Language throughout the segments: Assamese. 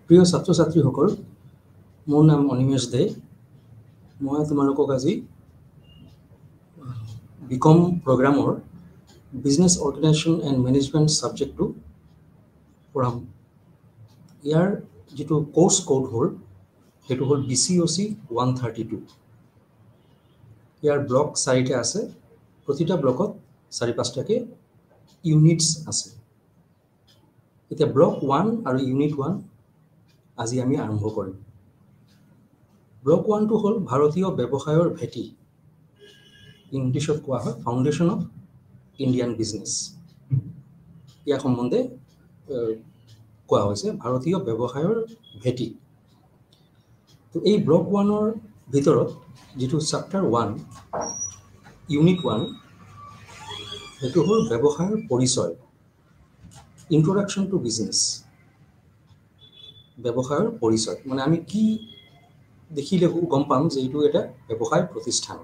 প্ৰিয় ছাত্ৰ ছাত্ৰীসকল, মোৰ নাম অনিমেষ দে। মই তোমালোকক আজি বিকম প্ৰগ্ৰামৰ বিজনেছ অৰ্গেনাইজেশ্যন এণ্ড মেনেজমেণ্ট ছাবজেক্টটো পঢ়াম। ইয়াৰ যিটো কোৰ্চ কোড হ'ল সেইটো হ'ল BCOC 132। ইয়াৰ ব্লক 4টা আছে, প্ৰতিটা ব্লকত 4-5টাকৈ ইউনিটছ আছে। এতিয়া ব্লক 1 আৰু ইউনিট 1 আজি আমি আৰম্ভ কৰিম। ব্লক 1টো হ'ল ভাৰতীয় ব্যৱসায়ৰ ভেটি। ইংলিছত কোৱা হয় ফাউণ্ডেশ্যন অফ ইণ্ডিয়ান বিজনেছ। ইয়াৰ সম্বন্ধে কোৱা হৈছে ভাৰতীয় ব্যৱসায়ৰ ভেটি। তো এই ব্লক 1ৰ ভিতৰত যিটো চেপ্টাৰ 1 ইউনিট 1 সেইটো হ'ল ব্যৱসায়ৰ পৰিচয়, ইন্ট্ৰডাকশ্যন টু বিজনেছ। ব্যৱসায়ৰ পৰিচয় মানে আমি কি দেখিলে গম পাম যে এইটো এটা ব্যৱসায় প্ৰতিষ্ঠান,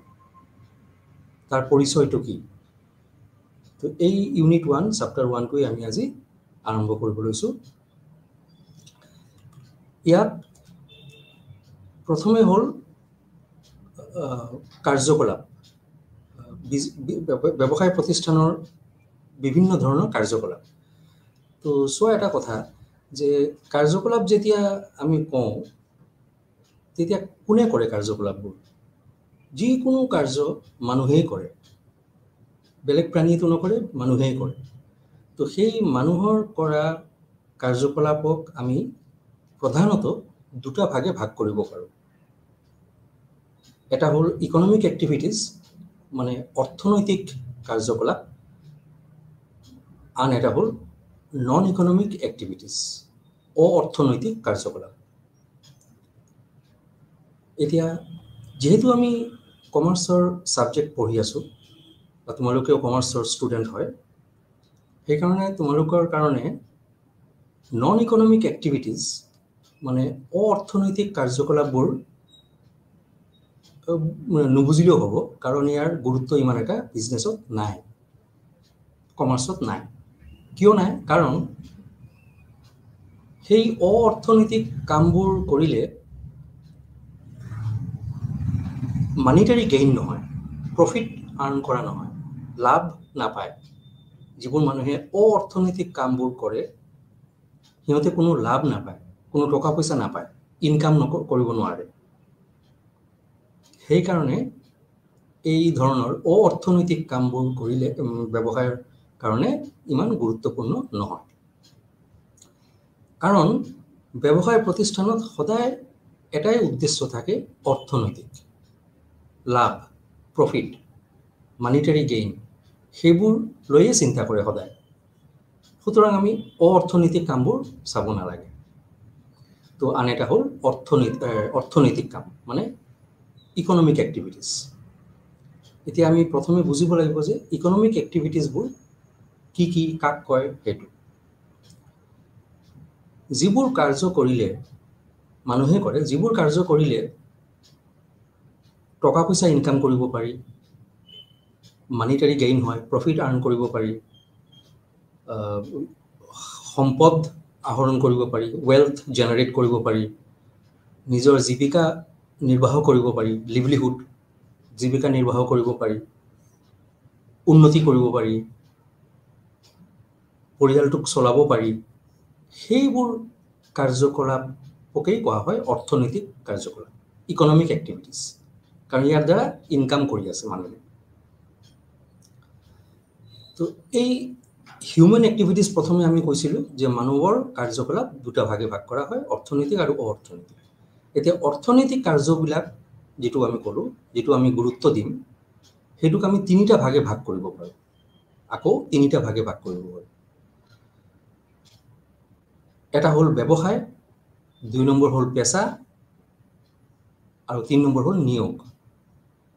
তাৰ পৰিচয়টো কি। তো এই ইউনিট 1 চেপ্টাৰ 1টোৱে আমি আজি আৰম্ভ কৰিব লৈছোঁ। ইয়াত প্ৰথমে হ'ল কাৰ্যকলাপ। ব্যৱসায় প্ৰতিষ্ঠানৰ বিভিন্ন ধৰণৰ কাৰ্যকলাপ। তো চোৱা এটা কথা যে কাৰ্যকলাপ যেতিয়া আমি কওঁ তেতিয়া কোনে কৰে কাৰ্যকলাপবোৰ? যিকোনো কাৰ্য মানুহেই কৰে, বেলেগ প্ৰাণীয়েতো নকৰে, মানুহেই কৰে। তো সেই মানুহৰ কৰা কাৰ্যকলাপক আমি প্ৰধানত দুটা ভাগে ভাগ কৰিব পাৰোঁ। এটা হ'ল ইকনমিক এক্টিভিটিজ মানে অৰ্থনৈতিক কাৰ্যকলাপ, আন এটা হ'ল নন ইকনমিক এক্টিভিটিজ অৰ্থনৈতিক কাৰ্যকলাপ। এতিয়া যিহেতু আমি কমাৰ্চৰ ছাবজেক্ট পঢ়ি আছোঁ বা তোমালোকেও কমাৰ্চৰ ষ্টুডেণ্ট হয়, সেইকাৰণে তোমালোকৰ কাৰণে নন ইকনমিক এক্টিভিটিজ মানে অৰ্থনৈতিক কাৰ্যকলাপবোৰ নুবুজিলেও হ'ব, কাৰণ ইয়াৰ গুৰুত্ব ইমান এটা বিজনেছত নাই, কমাৰ্চত নাই। কিয় নাই? কাৰণ সেই অৰ্থনৈতিক কামবোৰ কৰিলে মানিটাৰী গেইন নহয়, প্ৰফিট আৰ্ণ কৰা নহয়, লাভ নাপায়। যিবোৰ মানুহে অৰ্থনৈতিক কামবোৰ কৰে সিহঁতে কোনো লাভ নাপায়, কোনো টকা পইচা নাপায়, ইনকাম কৰিব নোৱাৰে। সেইকাৰণে এই ধৰণৰ অৰ্থনৈতিক কামবোৰ কৰিলে ব্যৱসায়ৰ কাৰণে ইমান গুৰুত্বপূৰ্ণ নহয়। কাৰণ ব্যৱসায় প্ৰতিষ্ঠানত সদায় এটাই উদ্দেশ্য থাকে, অৰ্থনৈতিক লাভ, প্ৰফিট, মানিটাৰী গেইন, সেইবোৰ লৈয়ে চিন্তা কৰে সদায়। সুতৰাং আমি অৰ্থনৈতিক কামবোৰ চাব নালাগে। তো আন এটা হ'ল অৰ্থনৈতিক কাম মানে ইকনমিক এক্টিভিটিজ। এতিয়া আমি প্ৰথমে বুজিব লাগিব যে ইকনমিক এক্টিভিটিজবোৰ কি কি, কাক কয় সেইটো। যিবোৰ কাৰ্য কৰিলে মানুহে কৰে, যিবোৰ কাৰ্য কৰিলে টকা পইচা ইনকাম কৰিব পাৰি, মানিটাৰী গেইন হয়, প্ৰফিট আৰ্ণ কৰিব পাৰি, সম্পদ আহৰণ কৰিব পাৰি, ৱেলথ জেনাৰেট কৰিব পাৰি, নিজৰ জীৱিকা নিৰ্বাহ কৰিব পাৰি, লিভলিহুড জীৱিকা নিৰ্বাহ কৰিব পাৰি, উন্নতি কৰিব পাৰি, পৰিয়ালটোক চলাব পাৰি, সেইবোৰ কাৰ্যকলাপকেই কোৱা হয় অৰ্থনৈতিক কাৰ্যকলাপ, ইকনমিক এক্টিভিটিজ। কাৰণ ইয়াৰ দ্বাৰা ইনকাম কৰি আছে মানুহে। তো এই হিউমেন এক্টিভিটিজ প্ৰথমে আমি কৈছিলোঁ যে মানুহৰ কাৰ্যকলাপ দুটা ভাগে ভাগ কৰা হয়, অৰ্থনৈতিক আৰু অৰ্থনৈতিক। এতিয়া অৰ্থনৈতিক কাৰ্যবিলাক যিটো আমি ক'লোঁ, যিটো আমি গুৰুত্ব দিম, সেইটোক আমি তিনিটা ভাগে ভাগ কৰিব পাৰোঁ। আকৌ তিনিটা ভাগে ভাগ কৰিব পাৰোঁ। এটা হ'ল ব্যৱসায়, 2 নম্বৰ হ'ল পেচা, আৰু 3 নম্বৰ হ'ল নিয়োগ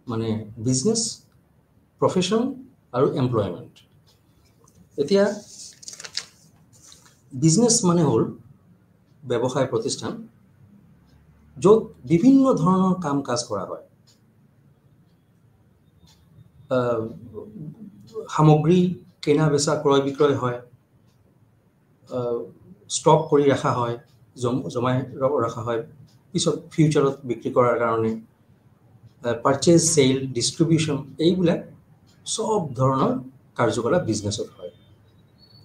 মানে বিজনেছ, প্ৰফেশ্যন আৰু এমপ্লয়মেণ্ট। এতিয়া বিজনেছ মানে হ'ল ব্যৱসায় প্ৰতিষ্ঠান য'ত বিভিন্ন ধৰণৰ কাম কাজ কৰা হয়। সামগ্ৰী কিনা বেচা, ক্ৰয় বিক্ৰয় হয়, ষ্টক কৰি ৰখা হয়, জমাই ৰখা হয়, পিছত ফিউচাৰত বিক্ৰী কৰাৰ কাৰণে, পাৰ্চেজ, চেল, ডিষ্ট্ৰিবিউশ্যন, এইবিলাক সব ধৰণৰ কাৰ্যকলাপ বিজনেছত হয়।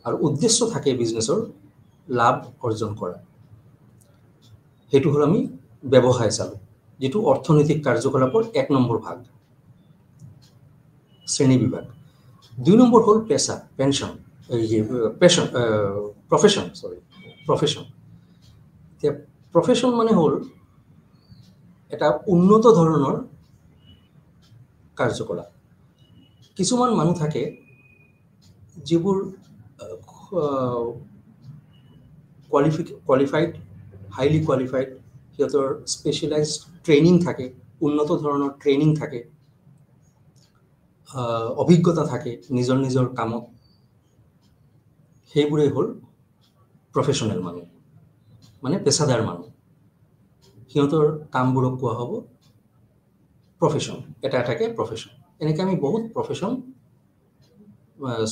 আৰু উদ্দেশ্য থাকে বিজনেছৰ লাভ অৰ্জন কৰা। সেইটো হ'ল আমি ব্যৱসায় চালোঁ, যিটো অৰ্থনৈতিক কাৰ্যকলাপৰ 1 নম্বৰ ভাগ, শ্ৰেণী বিভাগ। 2 নম্বৰ হ'ল পেছা, পেনশ্যন, প্ৰফেশ্যন। এতিয়া প্ৰফেশ্যন মানে হ'ল এটা উন্নত ধৰণৰ কাৰ্যকলাপ। কিছুমান মানুহ থাকে যিবোৰ কোৱালিফাইড, হাইলি কোৱালিফাইড, সিহঁতৰ স্পেচিয়েলাইজড ট্ৰেইনিং থাকে, উন্নত ধৰণৰ ট্ৰেইনিং থাকে, অভিজ্ঞতা থাকে নিজৰ নিজৰ কামত। সেইবোৰেই হ'ল প্ৰফেশ্যনেল মানুহ, মানে পেছাদাৰ মানুহ। সিহঁতৰ কামবোৰক কোৱা হ'ব প্ৰফেশ্যন, এটা এটাকে প্ৰফেশ্যন। এনেকৈ আমি বহুত প্ৰফেশ্যন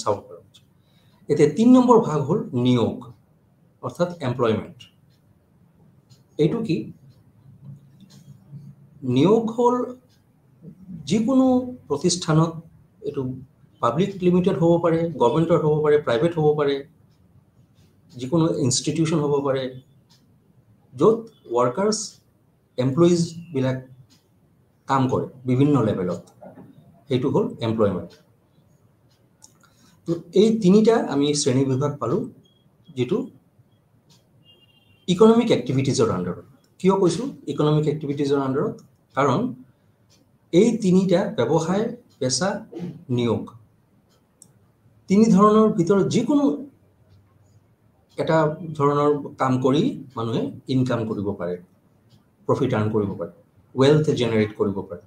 চাব পাৰোঁ। এতিয়া 3 নম্বৰ ভাগ হ'ল নিয়োগ, অৰ্থাৎ এমপ্লয়মেণ্ট। এইটো কি? নিয়োগ হ'ল যিকোনো প্ৰতিষ্ঠানত, এইটো পাব্লিক লিমিটেড হ'ব পাৰে, গভৰ্ণমেণ্টৰ হ'ব পাৰে, প্ৰাইভেট হ'ব পাৰে, যিকোনো ইনষ্টিটিউশ্যন হ'ব পাৰে, য'ত ৱৰ্কাৰ্ছ, এমপ্লয়িজবিলাক কাম কৰে বিভিন্ন লেভেলত, সেইটো হ'ল এমপ্লয়মেণ্ট। তো এই 3টা আমি শ্ৰেণী বিভাগ পালোঁ, যিটো ইকনমিক এক্টিভিটিজৰ আণ্ডাৰত। কিয় কৈছোঁ ইকনমিক এক্টিভিটিজৰ আণ্ডাৰত? কাৰণ এই 3টা ব্যৱসায়, পেছা, নিয়োগ, 3 ধৰণৰ ভিতৰত যিকোনো এটা ধৰণৰ কাম কৰি মানুহে ইনকাম কৰিব পাৰে, প্ৰফিট আৰ্ণ কৰিব পাৰে, ৱেলথ জেনেৰেট কৰিব পাৰে,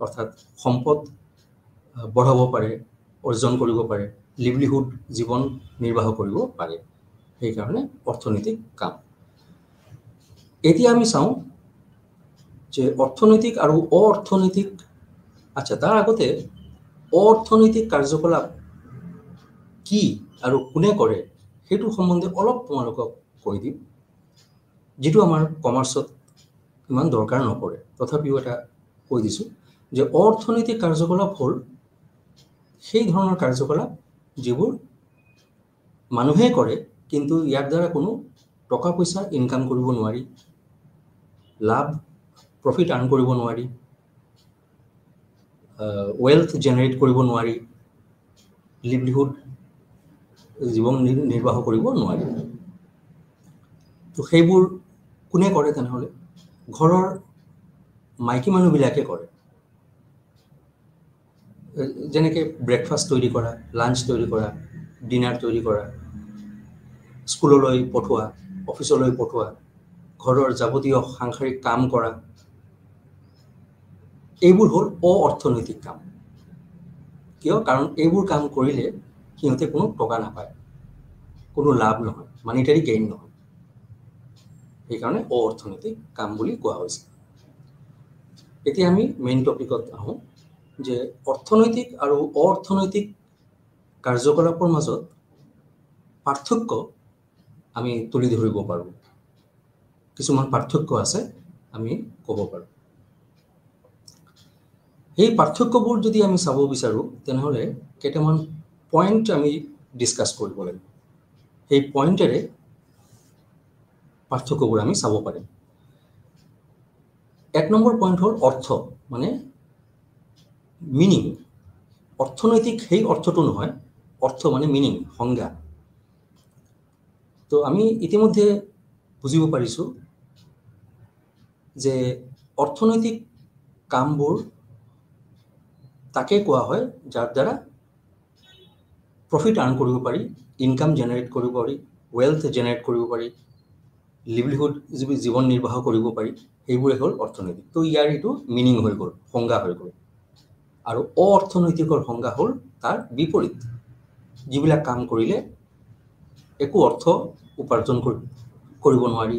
অৰ্থাৎ সম্পদ বঢ়াব পাৰে, অৰ্জন কৰিব পাৰে, লিভলিহুড জীৱন নিৰ্বাহ কৰিব পাৰে। সেইকাৰণে অৰ্থনৈতিক কাম। এতিয়া আমি চাওঁ যে অৰ্থনৈতিক আৰু অৰ্থনৈতিক, তাৰ আগতে অৰ্থনৈতিক কাৰ্যকলাপ কি আৰু কোনে কৰে সেইটো সম্বন্ধে অলপ তোমালোকক কৈ দিম, যিটো আমাৰ কমাৰ্চত ইমান দৰকাৰ নপৰে, তথাপিও এটা কৈ দিছোঁ যে অৰ্থনৈতিক কাৰ্যকলাপ হ'ল সেই ধৰণৰ কাৰ্যকলাপ যিবোৰ মানুহে কৰে, কিন্তু ইয়াৰ দ্বাৰা কোনো টকা পইচা ইনকাম কৰিব নোৱাৰি, লাভ প্ৰফিট আৰ্ণ কৰিব নোৱাৰি, ৱেলথ জেনেৰেট কৰিব নোৱাৰি, লিভলিহুড জীৱন নিৰ্বাহ কৰিব নোৱাৰি। তো সেইবোৰ কোনে কৰে তেনেহ'লে? ঘৰৰ মাইকী মানুহবিলাকে কৰে। যেনেকৈ ব্ৰেকফাষ্ট তৈৰি কৰা, লাঞ্চ তৈৰি কৰা, ডিনাৰ তৈৰি কৰা, স্কুললৈ পঠোৱা, অফিচলৈ পঠোৱা, ঘৰৰ যাৱতীয় সাংসাৰিক কাম কৰা, এইবোৰ হ'ল অৰ্থনৈতিক কাম। কিয়? কাৰণ এইবোৰ কাম কৰিলে সিহঁতে কোনো টকা নাপায়, কোনো লাভ নহয়, মানিটাৰী গেইন নহয়। সেইকাৰণে অৰ্থনৈতিক কাম বুলি কোৱা হৈছে। এতিয়া আমি মেইন টপিকত আহোঁ যে অৰ্থনৈতিক আৰু অৰ্থনৈতিক কাৰ্যকলাপৰ মাজত পাৰ্থক্য আমি তুলি ধৰিব পাৰোঁ। কিছুমান পাৰ্থক্য আছে, আমি ক'ব পাৰোঁ। সেই পাৰ্থক্যবোৰ যদি আমি চাব বিচাৰোঁ, তেনেহ'লে কেইটামান পইণ্ট আমি ডিছকাছ কৰিব লাগিব। সেই পইণ্টেৰে পাৰ্থক্যবোৰ আমি চাব পাৰিম। 1 নম্বৰ পইণ্ট হ'ল অৰ্থ, মানে মিনিং। অৰ্থনৈতিক সেই অৰ্থটো নহয়, অৰ্থ মানে মিনিং, সংজ্ঞা। তো আমি ইতিমধ্যে বুজিব পাৰিছোঁ যে অৰ্থনৈতিক কামবোৰ তাকে কোৱা হয় যাৰ দ্বাৰা প্ৰফিট আৰ্ণ কৰিব পাৰি, ইনকাম জেনেৰেট কৰিব পাৰি, ৱেলথ জেনেৰেট কৰিব পাৰি, লিভলিহুড জীৱন নিৰ্বাহ কৰিব পাৰি, সেইবোৰে হ'ল অৰ্থনৈতিক। তো ইয়াৰ এইটো মিনিং হৈ গ'ল, সংজ্ঞা হৈ গ'ল। আৰু অৰ্থনৈতিকৰ সংজ্ঞা হ'ল তাৰ বিপৰীত, যিবিলাক কাম কৰিলে একো অৰ্থ উপাৰ্জন কৰিব নোৱাৰি,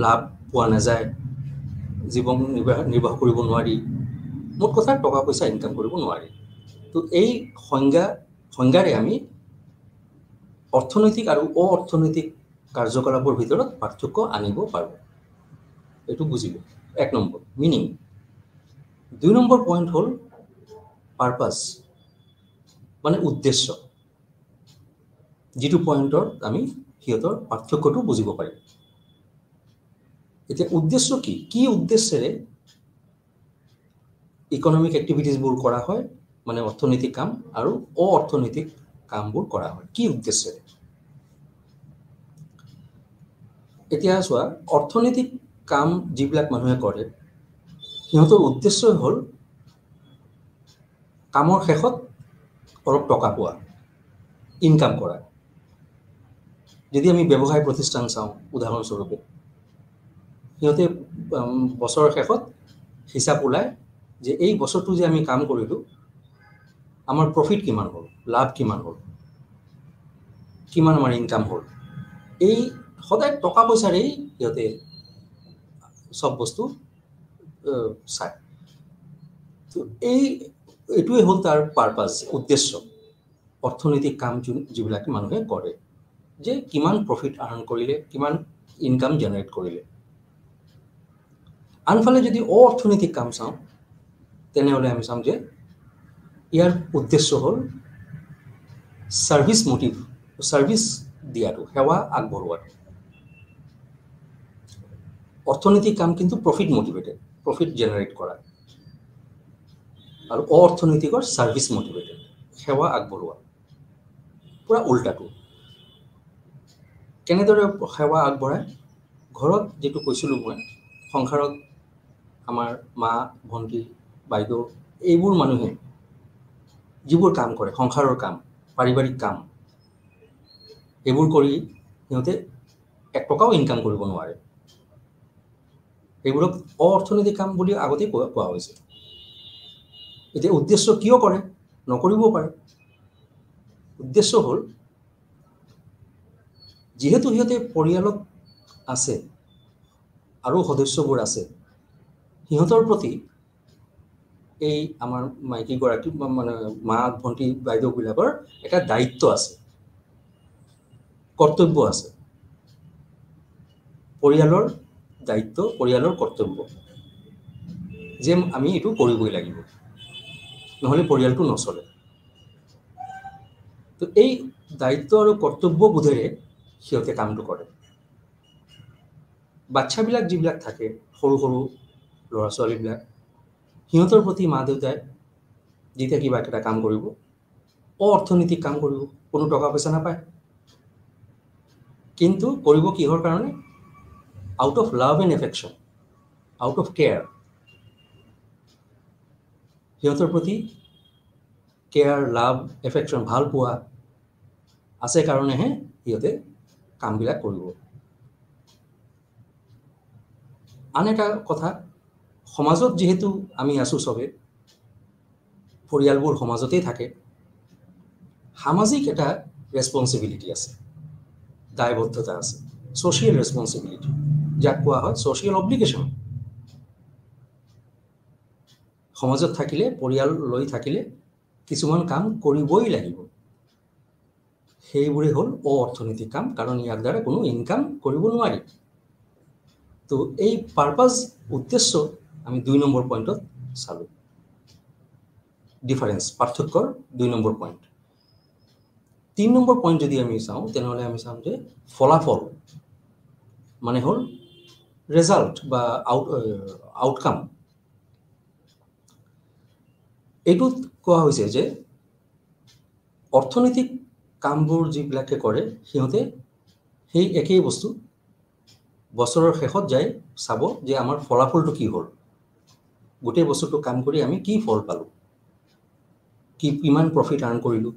লাভ পোৱা নাযায়, জীৱন নিৰ্বাহ কৰিব নোৱাৰি, মোট কথা টকা পইচা ইনকাম কৰিব নোৱাৰি। তো এই সংজ্ঞাৰে আমি অৰ্থনৈতিক আৰু অৰ্থনৈতিক কাৰ্যকলাপৰ ভিতৰত পাৰ্থক্য আনিব পাৰোঁ। এইটো বুজিব 1 নম্বৰ মিনিং। 2 নম্বৰ পইণ্ট হ'ল পাৰপাছ, মানে উদ্দেশ্য, যিটো পইণ্টত আমি সিহঁতৰ পাৰ্থক্যটো বুজিব পাৰিম। এতিয়া উদ্দেশ্য কি উদ্দেশ্যেৰে ইকনমিক এক্টিভিটিজবোৰ কৰা হয়, মানে অৰ্থনৈতিক কাম আৰু অ-অৰ্থনৈতিক কামবোৰ কৰা হয়, কি উদ্দেশ্যেৰে? এতিয়া চোৱা, অৰ্থনৈতিক কাম যিবিলাক মানুহে কৰে সিহঁতৰ উদ্দেশ্য হ'ল কামৰ শেষত অলপ টকা পোৱা, ইনকাম কৰা। যদি আমি ব্যৱসায় প্ৰতিষ্ঠান চাওঁ উদাহৰণস্বৰূপে, সিহঁতে বছৰৰ শেষত হিচাপ ওলায় যে এই বছৰটো যে আমি কাম কৰিলোঁ আমাৰ প্ৰফিট কিমান হ'ল, লাভ কিমান হ'ল, কিমান আমাৰ ইনকাম হ'ল। এই সদায় টকা পইচাৰেই সিহঁতে চব বস্তু চায়। তো এইটোৱে হ'ল তাৰ পাৰপাছ, উদ্দেশ্য। অৰ্থনৈতিক কাম যিবিলাক মানুহে কৰে, যে কিমান প্ৰফিট আৰ্ণ কৰিলে, কিমান ইনকাম জেনেৰেট কৰিলে। আনফালে যদি অ-অৰ্থনৈতিক কাম চাওঁ তেনেহ'লে আমি চাম যে ইয়াৰ উদ্দেশ্য হ'ল ছাৰ্ভিচ দিয়াটো, সেৱা আগবঢ়োৱাটো। অৰ্থনৈতিক কাম কিন্তু প্ৰফিট মটিভেটেড, প্ৰফিট জেনেৰেট কৰা, আৰু অ-অৰ্থনৈতিকৰ ছাৰ্ভিচ মটিভেটেড, সেৱা আগবঢ়োৱা। পূৰা উল্টাটো। কেনেদৰে সেৱা আগবঢ়ায়? ঘৰত যিটো কৈছিলোঁ মই, সংসাৰত আমাৰ মা, ভণ্টি, বাইদেউ এইবোৰ মানুহে যিবোৰ কাম কৰে, সংসাৰৰ কাম, পাৰিবাৰিক কাম, এইবোৰ কৰি সিহঁতে 1 টকাও ইনকাম কৰিব নোৱাৰে। এইবোৰক অ-অৰ্থনৈতিক কাম বুলি আগতেই কোৱা হৈছে। এতিয়া উদ্দেশ্য কিয় কৰে? নকৰিবও পাৰে। উদ্দেশ্য হ'ল যিহেতু সিহঁতে পৰিয়ালত আছে আৰু সদস্যবোৰ আছে, সিহঁতৰ প্ৰতি এই আমাৰ মাইকীগৰাকী মানে মা, ভণ্টি, বাইদেউবিলাকৰ এটা দায়িত্ব আছে, কৰ্তব্য আছে। পৰিয়ালৰ দায়িত্ব, পৰিয়ালৰ কৰ্তব্য, যে আমি এইটো কৰিবই লাগিব, নহ'লে পৰিয়ালটো নচলে। তো এই দায়িত্ব আৰু কৰ্তব্যবোধেৰে সিহঁতে কামটো কৰে। বাচ্ছাবিলাক যিবিলাক থাকে, সৰু সৰু ল'ৰা ছোৱালীবিলাক, সিহঁতৰ প্ৰতি মা দেউতাই যেতিয়া কিবা এটা কাম কৰিব, অ-অৰ্থনৈতিক কাম কৰিব, কোনো টকা পইচা নাপায়, কিন্তু কৰিব কিহৰ কাৰণে? Out of love and affection, out of care. সিহঁতৰ প্ৰতি কেয়াৰ, লাভ, এফেকশ্যন, ভাল পোৱা আছে কাৰণেহে সিহঁতে কামবিলাক কৰিব। আন এটা কথা, সমাজত যিহেতু আমি আছোঁ চবে, পৰিয়ালবোৰ সমাজতেই থাকে, সামাজিক এটা ৰেছপঞ্চিবিলিটি আছে, দায়বদ্ধতা আছে, ছ'চিয়েল ৰেছপঞ্চিবিলিটি, যাক কোৱা হয় ছ'চিয়েল অব্লিগেশ্যন। সমাজত থাকিলে, পৰিয়াল লৈ থাকিলে কিছুমান কাম কৰিবই লাগিব। সেইবোৰে হ'ল অ-অৰ্থনৈতিক কাম, কাৰণ ইয়াৰ দ্বাৰা কোনো ইনকাম কৰিব নোৱাৰি। তো এই পাৰপাছ, উদ্দেশ্য আমি 2 নম্বৰ পইণ্টত চালোঁ। ডিফাৰেঞ্চ, পাৰ্থক্যৰ 2 নম্বৰ পইণ্ট। 3 নম্বৰ পইণ্ট যদি আমি চাওঁ তেনেহ'লে আমি চাম যে ফলাফল মানে হ'ল ৰেজাল্ট বা আউটকাম। এইটোত কোৱা হৈছে যে অৰ্থনৈতিক কামবোৰ যিবিলাকে কৰে সিহঁতে সেই একেই বস্তু বছৰৰ শেষত যাই চাব যে আমাৰ ফলাফলটো কি হ'ল, গোটেই বস্তুটো কাম কৰি আমি কি ফল পালোঁ, কিমান প্ৰফিট আৰ্ণ কৰিলোঁ,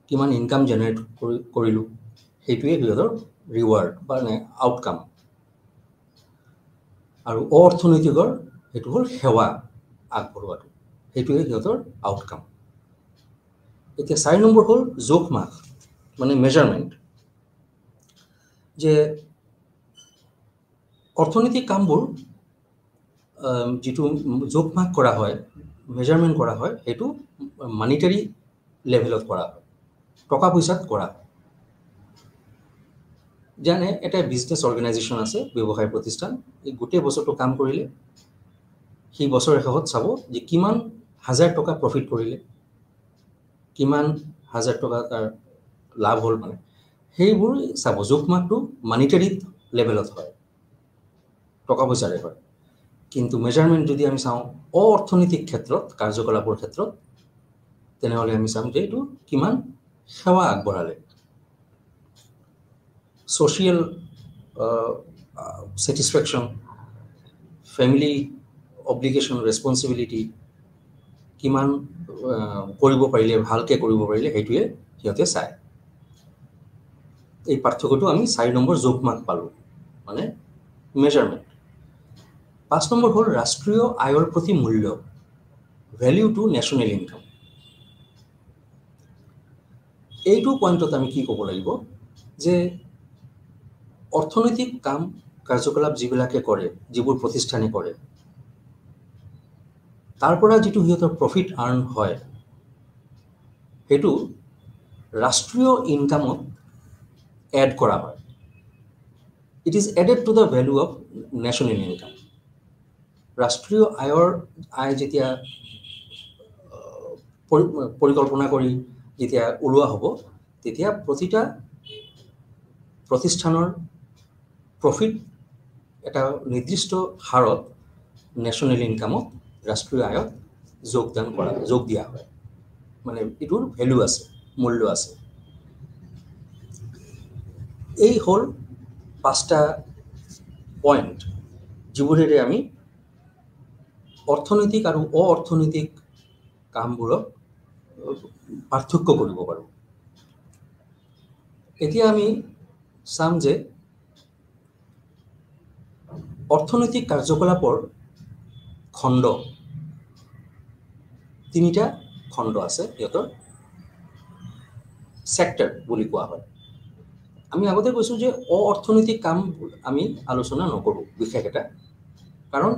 কিমান ইনকাম জেনেৰেট কৰিলোঁ, সেইটোৱে সিহঁতৰ ৰিৱাৰ্ড বা আউটকাম। আৰু অ-অৰ্থনৈতিকৰ সেইটো হ'ল সেৱা আগবঢ়োৱাটো, সেইটোৱে সিহঁতৰ আউটকাম। এতিয়া 4 নম্বৰ হ'ল জোখ মাখ, মানে মেজাৰমেণ্ট। যে অৰ্থনৈতিক কামবোৰ যিটো জোখ মাখ কৰা হয়, মেজাৰমেণ্ট কৰা হয়, সেইটো মানিটাৰী লেভেলত কৰা হয়, টকা পইচাত কৰা হয়। জানে এটা বিজনেছ অৰ্গেনাইজেশ্যন আছে, ব্যৱসায় প্ৰতিষ্ঠান, এই গোটেই বছৰটো কাম কৰিলে সেই বছৰৰ শেষত চাব যে কিমান হাজাৰ টকা প্ৰফিট কৰিলে, কিমান হাজাৰ টকা তাৰ লাভ হ'ল, মানে সেইবোৰ চাব। জোখমাখটো মানিটাৰী লেভেলত হয়, টকা পইচাৰে হয়। কিন্তু মেজাৰমেণ্ট যদি আমি চাওঁ অৰ্থনৈতিক ক্ষেত্ৰত, কাৰ্যকলাপৰ ক্ষেত্ৰত, তেনেহ'লে আমি চাম যে এইটো কিমান সেৱা আগবঢ়ালে, social satisfaction, family obligation, responsibility কিমান কৰিব পাৰিলে, ভালকৈ কৰিব পাৰিলে, সেইটোৱে সিহঁতে চায়। এই পাৰ্থক্যটো আমি 4 নম্বৰ জোখমাখ পালোঁ, মানে মেজাৰমেণ্ট। 5 নম্বৰ হ'ল ৰাষ্ট্ৰীয় আয়ৰ প্ৰতি মূল্য, ভেলিউ টু নেশ্যনেল ইনকাম। এইটো পইণ্টত আমি কি ক'ব লাগিব যে অৰ্থনৈতিক কাম কাৰ্যকলাপ যিবিলাকে কৰে, যিবোৰ প্ৰতিষ্ঠানে কৰে, তাৰ পৰা যিটো সিহঁতৰ প্ৰফিট আৰ্ণ হয়, সেইটো ৰাষ্ট্ৰীয় ইনকামত এড কৰা হয়। It is added to the value of national income. ৰাষ্ট্ৰীয় আয় যেতিয়া পৰিকল্পনা কৰি যেতিয়া ওলোৱা হ'ব, তেতিয়া প্ৰতিটা প্ৰতিষ্ঠানৰ প্ৰফিট এটা নিৰ্দিষ্ট হাৰত নেশ্যনেল ইনকামত, ৰাষ্ট্ৰীয় আয়ত যোগ দিয়া হয়। মানে এইটোৰ ভেলু আছে, মূল্য আছে। এই হ'ল 5টা পইণ্ট, যিবোৰেৰে আমি অৰ্থনৈতিক আৰু অ-অৰ্থনৈতিক কামবোৰক পাৰ্থক্য কৰিব পাৰোঁ। এতিয়া আমি চাম যে অৰ্থনৈতিক কাৰ্যকলাপৰ খণ্ড, 3টা খণ্ড আছে, সিহঁতৰ ছেক্টৰ বুলি কোৱা হয়। আমি আগতে কৈছোঁ যে অ-অৰ্থনৈতিক কাম আমি আলোচনা নকৰোঁ বিশেষ এটা, কাৰণ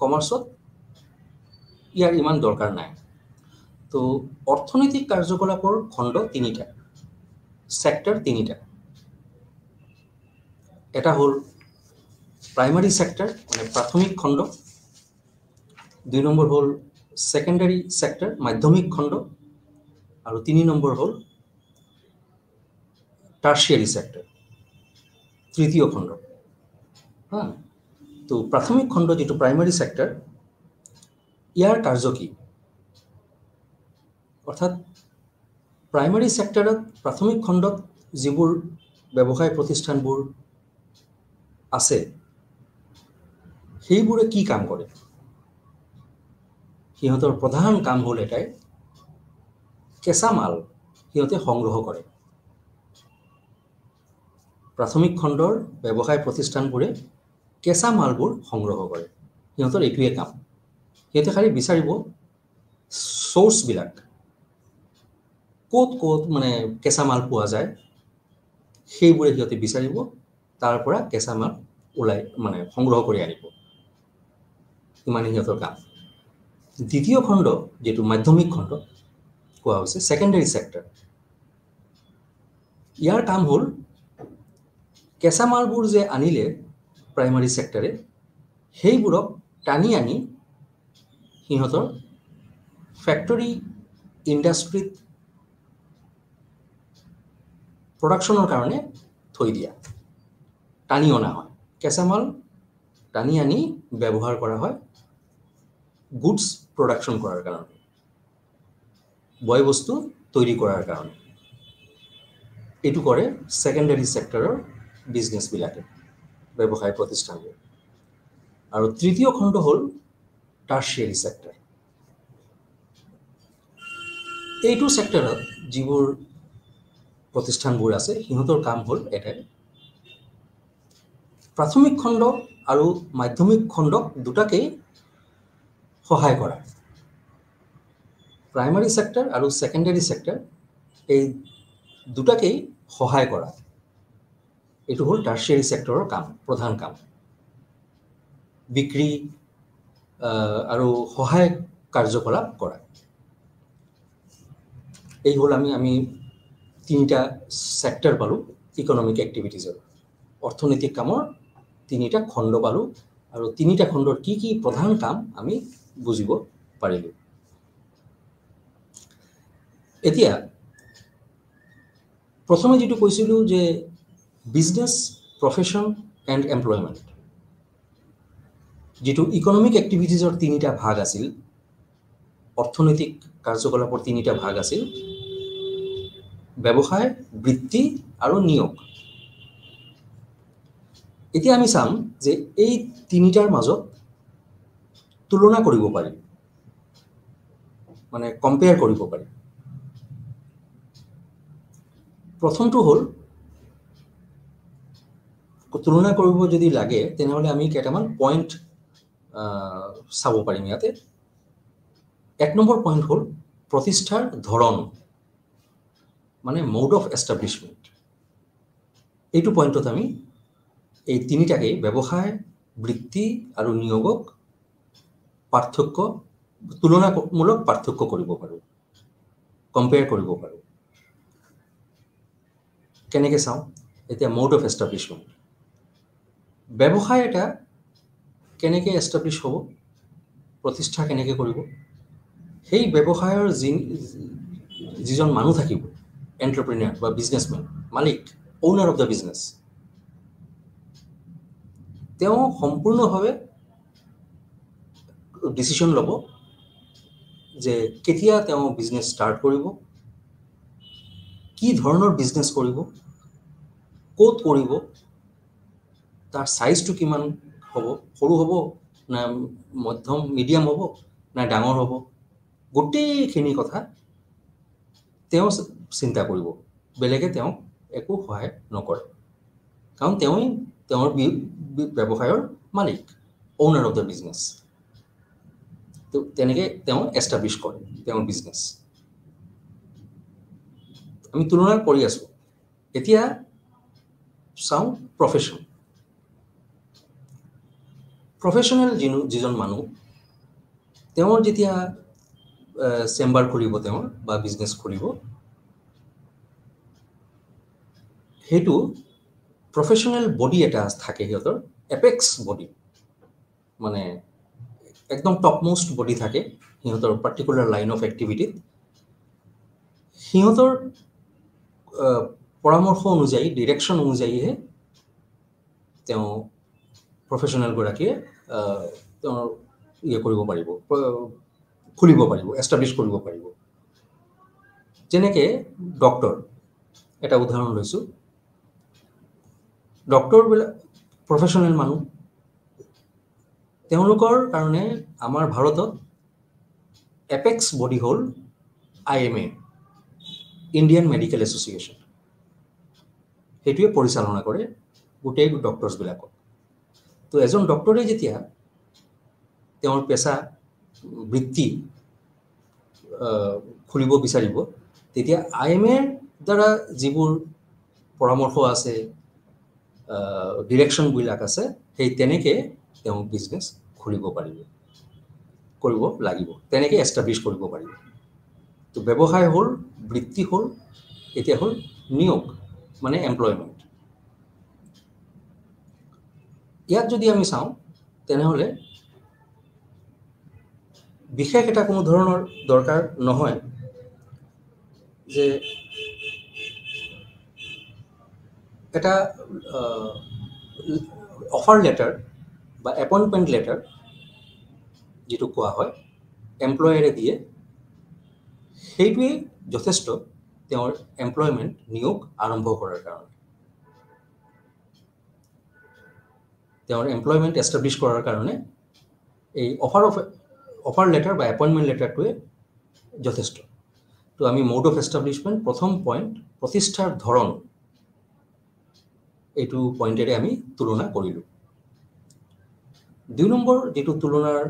কমাৰ্চত ইয়াৰ ইমান দৰকাৰ নাই। তো অৰ্থনৈতিক কাৰ্যকলাপৰ খণ্ড 3টা, ছেক্টৰ 3টা। এটা হ'ল প্ৰাইমাৰী ছেক্টৰ, মানে প্ৰাথমিক খণ্ড। 2 নম্বৰ হ'ল ছেকেণ্ডাৰী ছেক্টৰ, মাধ্যমিক খণ্ড। আৰু 3 নম্বৰ হ'ল টাৰ্চিয়াৰী ছেক্টৰ, তৃতীয় খণ্ড। তো প্ৰাথমিক খণ্ড যিটো প্ৰাইমাৰী ছেক্টৰ, ইয়াৰ কাৰ্য কি? অৰ্থাৎ প্ৰাইমাৰী ছেক্টৰত, প্ৰাথমিক খণ্ডত যিবোৰ ব্যৱসায় প্ৰতিষ্ঠানবোৰ আছে, সেইবোৰে কি কাম কৰে? সিহঁতৰ প্ৰধান কাম হ'ল এটাই, কেঁচা মাল সিহঁতে সংগ্ৰহ কৰে। প্ৰাথমিক খণ্ডৰ ব্যৱসায় প্ৰতিষ্ঠানবোৰে কেঁচা মালবোৰ সংগ্ৰহ কৰে, সিহঁতৰ এইটোৱে কাম। সিহঁতে খালি বিচাৰিব চ'ৰ্চবিলাক, ক'ত মানে কেঁচা মাল পোৱা যায়, সেইবোৰে সিহঁতে বিচাৰিব, তাৰ পৰা কেঁচা মাল মানে সংগ্ৰহ কৰি আনিব, ইমানেই সিহঁতৰ কাম। দ্বিতীয় খণ্ড, যিটো মাধ্যমিক খণ্ড কোৱা হৈছে, ছেকেণ্ডাৰী ছেক্টৰ, ইয়াৰ কাম হ'ল কেঁচা মালবোৰ যে আনিলে প্ৰাইমাৰী ছেক্টৰে, সেইবোৰক টানি আনি সিহঁতৰ ফেক্টৰী, ইণ্ডাষ্ট্ৰীত প্ৰডাকশ্যনৰ কাৰণে থৈ দিয়া, টানি অনা হয়। কেঁচা মাল টানি আনি ব্যৱহাৰ কৰা হয় গুডছ প্ৰডাকশ্যন কৰাৰ কাৰণে, বয় বস্তু তৈৰি কৰাৰ কাৰণে। এইটো কৰে ছেকেণ্ডাৰী ছেক্টৰৰ বিজনেছবিলাকে, ব্যৱসায় প্ৰতিষ্ঠানবোৰ। আৰু তৃতীয় খণ্ড হ'ল টাৰ্চিয়াৰী ছেক্টৰ। এইটো ছেক্টৰত যিবোৰ প্ৰতিষ্ঠানবোৰ আছে, সিহঁতৰ কাম হ'ল এটাই, প্ৰাথমিক খণ্ড আৰু মাধ্যমিক খণ্ডক দুটাকেই সহায় কৰা। প্ৰাইমাৰী ছেক্টৰ আৰু ছেকেণ্ডাৰী ছেক্টৰ, এই দুটাকেই সহায় কৰা। এইটো হ'ল টাৰ্চিয়াৰী ছেক্টৰৰ কাম, প্ৰধান কাম। বিক্ৰী আৰু সহায় কাৰ্যকলাপ কৰা। এই হ'ল আমি 3টা ছেক্টৰ পালোঁ ইকনমিক এক্টিভিটিজৰ। অৰ্থনৈতিক কামৰ তিনিটা খণ্ড পালোঁ আৰু তিনিটা খণ্ডৰ কি কি প্ৰধান কাম আমি বুজিব পাৰিলোঁ। এতিয়া প্ৰথমে যেটো কৈছিলোঁ যে বিজনেছ, প্ৰফেশ্যন এণ্ড এমপ্লয়মেণ্ট, যেটো ইকনমিক এক্টিভিটিজৰ তিনিটা ভাগ আছিল, অৰ্থনৈতিক কাৰ্যকলাপৰ তিনিটা ভাগ আছিল, ব্যৱসায়, বৃত্তি আৰু নিয়োগ। এতিয়া আমি চাম যে এই তিনিটাৰ মাজত তুলনা কৰিব পাৰি, মানে কম্পেয়াৰ কৰিব পাৰি। প্ৰথমটো হ'ল, তুলনা কৰিব যদি লাগে তেনেহ'লে আমি কেইটামান পইণ্ট চাব পাৰিম ইয়াতে। 1 নম্বৰ পইণ্ট হ'ল প্ৰতিষ্ঠাৰ ধৰণ, মানে মোড অফ এষ্টাব্লিছমেণ্ট। এইটো পইণ্টত আমি এই তিনিটাকে, ব্যৱসায়, বৃত্তি আৰু নিয়োগক তুলনামূলক পাৰ্থক্য কৰিব পাৰোঁ, কম্পেয়াৰ কৰিব পাৰোঁ। কেনেকৈ চাওঁ? এতিয়া মোড অফ এষ্টাব্লিছমেণ্ট, ব্যৱসায় এটা কেনেকৈ এষ্টাব্লিছ হ'ব, প্ৰতিষ্ঠা কেনেকৈ কৰিব, সেই ব্যৱসায়ৰ যিজন মানুহ থাকিব, এণ্টাৰপ্ৰিনিয়াৰ বা বিজনেছমেন, মালিক, অ'নাৰ অফ দ্য বিজনেছ, তেওঁ সম্পূৰ্ণভাৱে ডিচিশ্যন ল'ব যে কেতিয়া তেওঁ বিজনেছ ষ্টাৰ্ট কৰিব, কি ধৰণৰ বিজনেছ কৰিব, ক'ত কৰিব, তাৰ চাইজটো কিমান হ'ব, সৰু হ'ব না মধ্যম মিডিয়াম হ'ব না ডাঙৰ হ'ব, গোটেইখিনি কথা তেওঁ চিন্তা কৰিব, বেলেগে তেওঁক একো সহায় নকৰে, কাৰণ তেওঁই তেওঁৰ ব্যৱসায়ৰ মালিক, অ'নাৰ অফ দ্য বিজনেছ। তো তেনেকৈ তেওঁ এষ্টাব্লিছ কৰে তেওঁৰ বিজনেছ। আমি তুলনা কৰি আছোঁ। এতিয়া চাওঁ প্ৰফেশ্যন। প্ৰফেশ্যনেল যিজন মানুহ, তেওঁৰ যেতিয়া চেম্বাৰ খুলিব, তেওঁৰ বা বিজনেছ খুলিব, সেইটো প্ৰফেশ্যনেল বডি এটা থাকে সিহঁতৰ, এপেক্স বডি, মানে একদম টপমোষ্ট বডি থাকে সিহঁতৰ পাৰ্টিকুলাৰ লাইন অফ এক্টিভিটিত। সিহঁতৰ পৰামৰ্শ অনুযায়ী, ডিৰেকশ্যন অনুযায়ীহে তেওঁ প্ৰফেশ্যনেলগৰাকীয়ে তেওঁৰ কৰিব পাৰিব, খুলিব পাৰিব, এষ্টাব্লিছ কৰিব পাৰিব। যেনেকৈ ডক্টৰ, এটা উদাহৰণ লৈছোঁ। ডক্টৰবিলাক প্ৰফেশ্যনেল মানুহ, তেওঁলোকৰ কাৰণে আমাৰ ভাৰতত এপেক্স বডি হ'ল IMA, ইণ্ডিয়ান মেডিকেল এছ'চিয়েশ্যন। সেইটোৱে পৰিচালনা কৰে গোটেই ডক্টৰ্ছবিলাকক। তো এজন ডক্টৰে যেতিয়া তেওঁৰ পেচা, বৃত্তি খুলিব বিচাৰিব, তেতিয়া IMAৰ দ্বাৰা যিবোৰ পৰামৰ্শ আছে, ডিৰেকশ্যনবিলাক আছে, সেই তেনেকৈ তেওঁ বিজনেছ খুলিব পাৰিব, কৰিব লাগিব, তেনেকৈ এষ্টাব্লিছ কৰিব পাৰিব। তো ব্যৱসায় হ'ল, বৃত্তি হ'ল, এতিয়া হ'ল নিয়োগ, মানে এমপ্লয়মেণ্ট। ইয়াত যদি আমি চাওঁ তেনেহ'লে বিশেষ এটা কোনো ধৰণৰ দৰকাৰ নহয় যে এটা অফাৰ লেটাৰ বা এপইণ্টমেণ্ট লেটাৰ যিটো কোৱা হয়, এমপ্লয়াৰে দিয়ে, সেইটোৱেই যথেষ্ট তেওঁৰ এমপ্লয়মেণ্ট, নিয়োগ আৰম্ভ কৰাৰ কাৰণে, তেওঁৰ এমপ্লয়মেণ্ট এষ্টাব্লিছ কৰাৰ কাৰণে এই অফাৰ লেটাৰ বা এপইণ্টমেণ্ট লেটাৰটোৱে যথেষ্ট। তো আমি মোড অফ এষ্টাব্লিছমেণ্ট, প্ৰথম পইণ্ট প্ৰতিষ্ঠাৰ ধৰণ, এইটো পইণ্টেৰে আমি তুলনা কৰিলোঁ। 2 নম্বৰ যিটো তুলনাৰ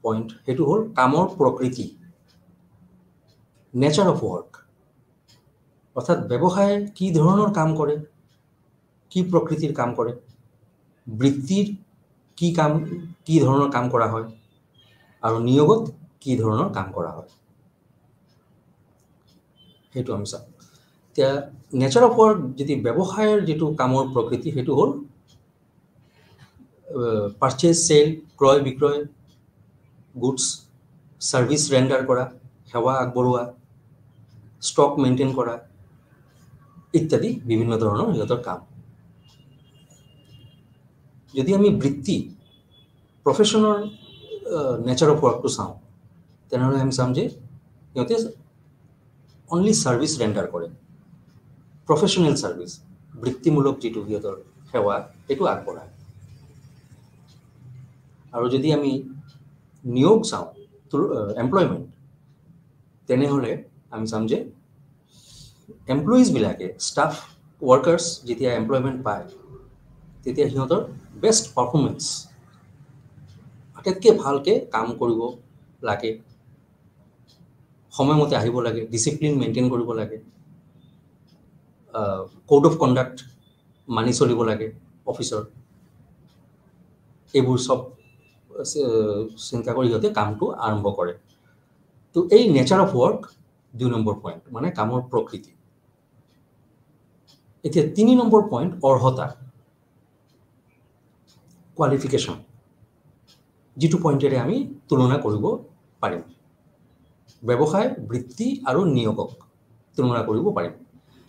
পইণ্ট, সেইটো হ'ল কামৰ প্ৰকৃতি, নেচাৰ অফ ৱৰ্ক, অৰ্থাৎ ব্যৱসায় কি ধৰণৰ কাম কৰে, কি প্ৰকৃতিৰ কাম কৰে, বৃত্তিৰ কি ধৰণৰ কাম কৰা হয়, আৰু নিয়োগত কি ধৰণৰ কাম কৰা হয়, সেইটো আমি চাওঁ। এতিয়া নেচাৰ অফ ৱৰ্ক যদি ব্যৱসায়ৰ যিটো কামৰ প্ৰকৃতি সেইটো হ'ল পাৰ্চেজ চেল, ক্ৰয় বিক্ৰয়, গুডছ ছাৰ্ভিচ ৰেণ্ডাৰ কৰা, সেৱা আগবঢ়োৱা, ষ্টক মেইনটেইন কৰা ইত্যাদি বিভিন্ন ধৰণৰ সিহঁতৰ কাম। যদি আমি বৃত্তি প্ৰফেশ্যনৰ নেচাৰ অফ ৱৰ্কটো চাওঁ তেনেহ'লে আমি চাম যে সিহঁতে অনলি ছাৰ্ভিচ ৰেণ্ডাৰ কৰে, প্ৰফেশ্যনেল ছাৰ্ভিচ, বৃত্তিমূলক যিটো সিহঁতৰ সেৱা সেইটো আগবঢ়ায়। আৰু যদি আমি নিয়োগ চাওঁ এমপ্লয়মেণ্ট, তেনেহ'লে আমি চাম যে এমপ্লয়িজবিলাকে ষ্টাফ ৱৰ্কাৰ্ছ যেতিয়া এমপ্লয়মেণ্ট পায় তেতিয়া সিহঁতৰ বেষ্ট পাৰফৰ্মেঞ্চ, আটাইতকৈ ভালকৈ কাম কৰিব লাগে, সময়মতে আহিব লাগে, ডিচিপ্লিন মেইনটেইন কৰিব লাগে, কোড অফ কণ্ডাক্ট মানি চলিব লাগে অফিচৰ, এইবোৰ চব চিন্তা কৰি সিহঁতে কামটো আৰম্ভ কৰে। তো এই nature of work 2 number point, মানে কামৰ প্ৰকৃতি। এতিয়া 3 নম্বৰ পইণ্ট অৰ্হতা, কোৱালিফিকেশ্যন, যিটো পইণ্টেৰে আমি তুলনা কৰিব পাৰিম, ব্যৱসায়, বৃত্তি আৰু নিয়োগক তুলনা কৰিব পাৰিম।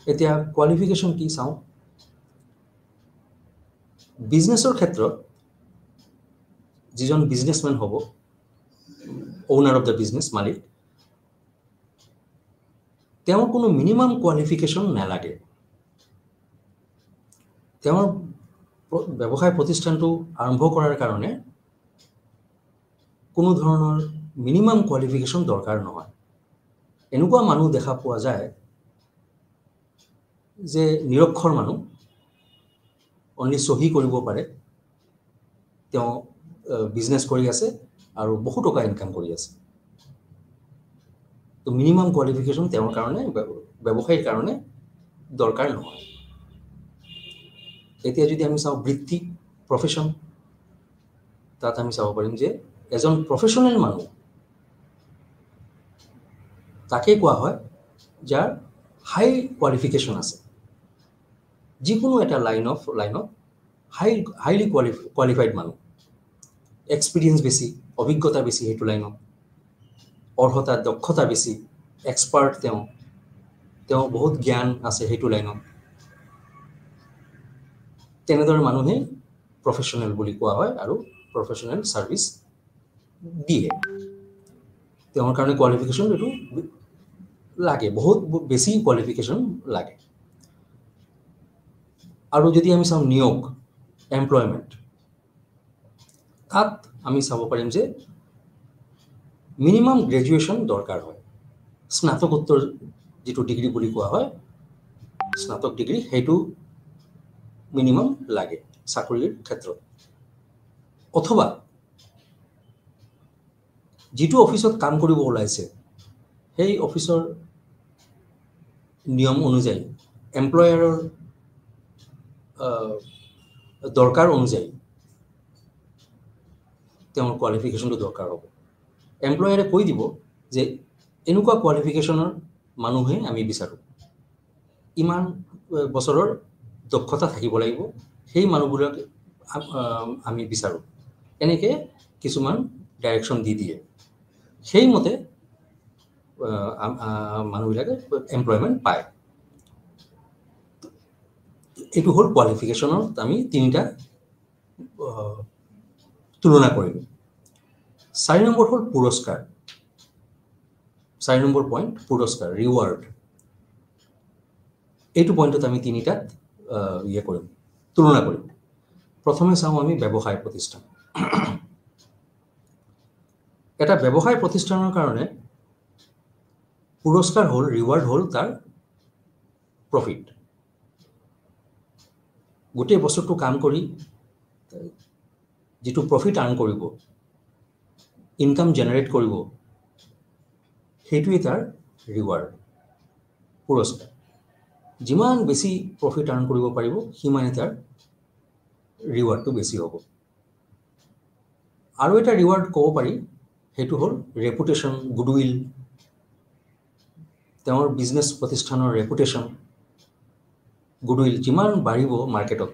এতিয়া কোৱালিফিকেশ্যন কি চাওঁ। বিজনেছৰ ক্ষেত্ৰত যিজন বিজনেছমেন হ'ব, অ'নাৰ অফ দ্য বিজনেছ, মালিক, তেওঁৰ কোনো মিনিমাম কোৱালিফিকেশ্যন নালাগে। তেওঁৰ ব্যৱসায় প্ৰতিষ্ঠানটো আৰম্ভ কৰাৰ কাৰণে কোনো ধৰণৰ মিনিমাম কোৱালিফিকেশ্যন দৰকাৰ নহয়। এনেকুৱা মানুহ দেখা পোৱা যায় যে নিৰক্ষৰ মানুহ, অনলি চহী কৰিব পাৰে, তেওঁ বিজনেছ কৰি আছে আৰু বহু টকা ইনকাম কৰি আছে। তো মিনিমাম কোৱালিফিকেশ্যন তেওঁৰ কাৰণে, ব্যৱসায়ীৰ কাৰণে দৰকাৰ নহয়। এতিয়া যদি আমি চাওঁ বৃত্তি, প্ৰফেশ্যন, তাত আমি চাব পাৰিম যে এজন প্ৰফেশ্যনেল মানুহ তাকে কোৱা হয় যাৰ হাই কোৱালিফিকেশ্যন আছে, যিকোনো এটা লাইনত হাইলি কোৱালিফাইড মানুহ, এক্সপিৰিয়েঞ্চ বেছি, অভিজ্ঞতা বেছি সেইটো লাইনত, অৰ্হতা, দক্ষতা বেছি, এক্সপাৰ্ট, তেওঁ বহুত জ্ঞান আছে সেইটো লাইনত, তেনেদৰে মানুহেই প্ৰফেশ্যনেল বুলি কোৱা হয় আৰু প্ৰফেশ্যনেল ছাৰ্ভিচ দিয়ে। তেওঁৰ কাৰণে কোৱালিফিকেশ্যন এইটো লাগে, বহুত বেছি কোৱালিফিকেশ্যন লাগে। আৰু যদি আমি চাওঁ নিয়োগ, এমপ্লয়মেণ্ট, তাত আমি চাব পাৰিম যে মিনিমাম গ্ৰেজুৱেশ্যন দৰকাৰ হয়, স্নাতকোত্তৰ যিটো ডিগ্ৰী বুলি কোৱা হয়, স্নাতক ডিগ্ৰী, সেইটো মিনিমাম লাগে চাকৰিৰ ক্ষেত্ৰত। অথবা যিটো অফিচত কাম কৰিব ওলাইছে সেই অফিচৰ নিয়ম অনুযায়ী, এমপ্লয়াৰৰ দৰকাৰ অনুযায়ী তেওঁৰ কোৱালিফিকেশ্যনটো দৰকাৰ হ'ব। এমপ্লয়াৰে কৈ দিব যে এনেকুৱা কোৱালিফিকেশ্যনৰ মানুহে আমি বিচাৰোঁ, ইমান বছৰৰ দক্ষতা থাকিব লাগিব, সেই মানুহবোৰক আমি বিচাৰোঁ, এনেকৈ কিছুমান ডাইৰেকশ্যন দি দিয়ে। সেইমতে মানুহবিলাকে এমপ্লয়মেণ্ট পায়। এইটো হ'ল কোৱালিফিকেশ্যনৰ আমি 3টা তুলনা কৰিম। 4 নম্বৰ হ'ল পুৰস্কাৰ। 4 নম্বৰ পইণ্ট পুৰস্কাৰ, ৰিৱাৰ্ড। এইটো পইণ্টত আমি 3টাত তুলনা কৰিম। প্ৰথমে চাওঁ আমি ব্যৱসায় প্ৰতিষ্ঠান। এটা ব্যৱসায় প্ৰতিষ্ঠানৰ কাৰণে পুৰস্কাৰ হ'ল, ৰিৱাৰ্ড হ'ল তাৰ প্ৰফিট। গোটেই বছৰটো কাম কৰি যিটো প্ৰফিট আৰ্ণ কৰিব, ইনকাম জেনেৰেট কৰিব, সেইটোৱেই তাৰ ৰিৱাৰ্ড, পুৰস্কাৰ। যিমান বেছি প্ৰফিট আৰ্ণ কৰিব পাৰিব সিমানে তাৰ ৰিৱাৰ্ডটো বেছি হ'ব। আৰু এটা ৰিৱাৰ্ড ক'ব পাৰি, সেইটো হ'ল ৰেপুটেশ্যন, গুডউইল, তেওঁৰ বিজনেছ প্ৰতিষ্ঠানৰ ৰেপুটেশ্যন, গুডউইল যিমান বাঢ়িব মাৰ্কেটত,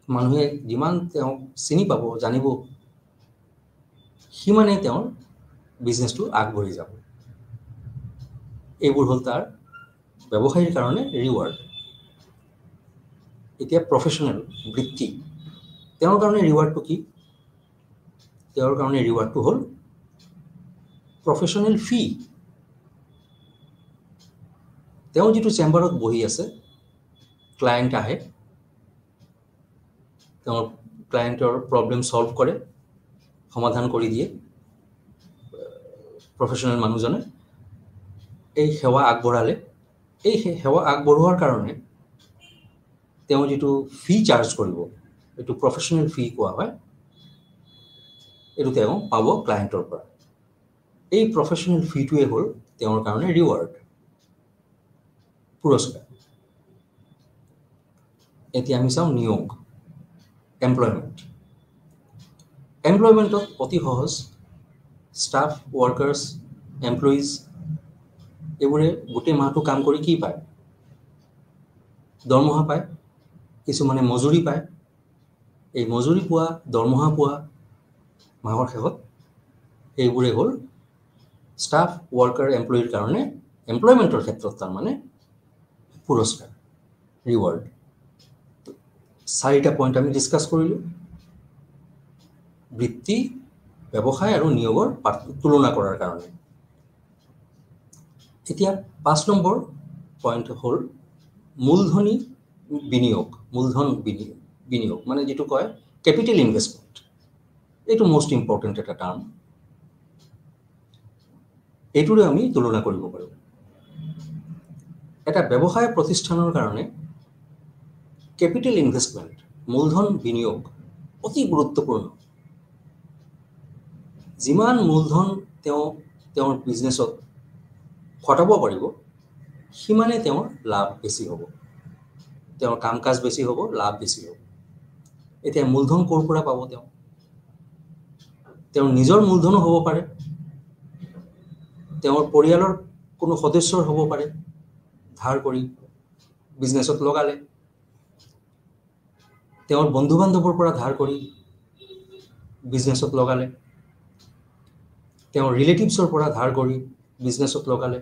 মানুহে যিমান তেওঁক চিনি পাব, জানিব, সিমানেই তেওঁৰ বিজনেছটো আগবাঢ়ি যাব। এইবোৰ হ'ল তাৰ ব্যৱসায়ীৰ কাৰণে ৰিৱাৰ্ড। এতিয়া প্ৰফেশ্যনেল বৃত্তি, তেওঁৰ কাৰণে ৰিৱাৰ্ডটো কি? তেওঁৰ কাৰণে ৰিৱাৰ্ডটো হ'ল প্ৰফেশ্যনেল ফি। তেওঁ যিটো চেম্বাৰত বহি আছে, ক্লায়েণ্ট আহে, তেওঁৰ ক্লায়েণ্টৰ প্ৰব্লেম ছল্ভ কৰে, সমাধান কৰি দিয়ে প্ৰফেশ্যনেল মানুহজনে। এই সেৱা আগবঢ়ালে, এই সেৱা আগবঢ়োৱাৰ কাৰণে তেওঁ যিটো ফি চাৰ্জ কৰিব, এইটো প্ৰফেশ্যনেল ফি কোৱা হয়, এইটো তেওঁ পাব ক্লায়েণ্টৰ পৰা। এই প্ৰফেশ্যনেল ফিটোৱে হ'ল তেওঁৰ কাৰণে ৰিৱাৰ্ড, পুৰস্কাৰ। এতিয়া আমি চাওঁ নিয়োগ, এমপ্লয়মেণ্ট। এমপ্লয়মেণ্টত অতি সহজ, ষ্টাফ, ৱৰ্কাৰ্ছ, এমপ্লয়িজ এইবোৰে গোটেই মাহটো কাম কৰি কি পায়? দৰমহা পায়, কিছুমানে মজুৰি পায়। এই মজুৰি পোৱা, দৰমহা পোৱা মাহৰ শেষত, এইবোৰে হ'ল ষ্টাফ, ৱৰ্কাৰ, এমপ্লয়িৰ কাৰণে এমপ্লয়মেণ্টৰ ক্ষেত্ৰত তাৰমানে পুৰস্কাৰ, ৰিৱাৰ্ড। 4টা পইণ্ট আমি ডিছকাছ কৰিলোঁ। বৃত্তি, ব্যৱসায় আৰু নিয়োগৰ তুলনা কৰাৰ কাৰণে। এতিয়া 5 নম্বৰ পইণ্ট হ'ল মূলধনী বিনিয়োগ, মূলধন বিনিয়োগ মানে যিটো কয় কেপিটেল ইনভেষ্টমেণ্ট। এইটো মষ্ট ইম্পৰ্টেণ্ট এটা টাৰ্ম। এইটোৰে আমি তুলনা কৰিব পাৰোঁ। এটা ব্যৱসায় প্ৰতিষ্ঠানৰ কাৰণে কেপিটেল ইনভেষ্টমেণ্ট, মূলধন বিনিয়োগ অতি গুৰুত্বপূৰ্ণ। যিমান মূলধন তেওঁৰ বিজনেছত খটাব পাৰিব, সিমানে তেওঁৰ লাভ বেছি হ'ব, তেওঁৰ কাম কাজ বেছি হ'ব, লাভ বেছি হ'ব। এতিয়া মূলধন ক'ৰ পৰা পাব? তেওঁৰ নিজৰ মূলধনো হ'ব পাৰে, তেওঁৰ পৰিয়ালৰ কোনো সদস্যৰ হ'ব পাৰে, ধাৰ কৰি বিজনেছত লগালে, তেওঁৰ বন্ধু বান্ধৱৰ পৰা ধাৰ কৰি বিজনেছত লগালে, তেওঁৰ ৰিলেটিভছৰ পৰা ধাৰ কৰি বিজনেছত লগালে,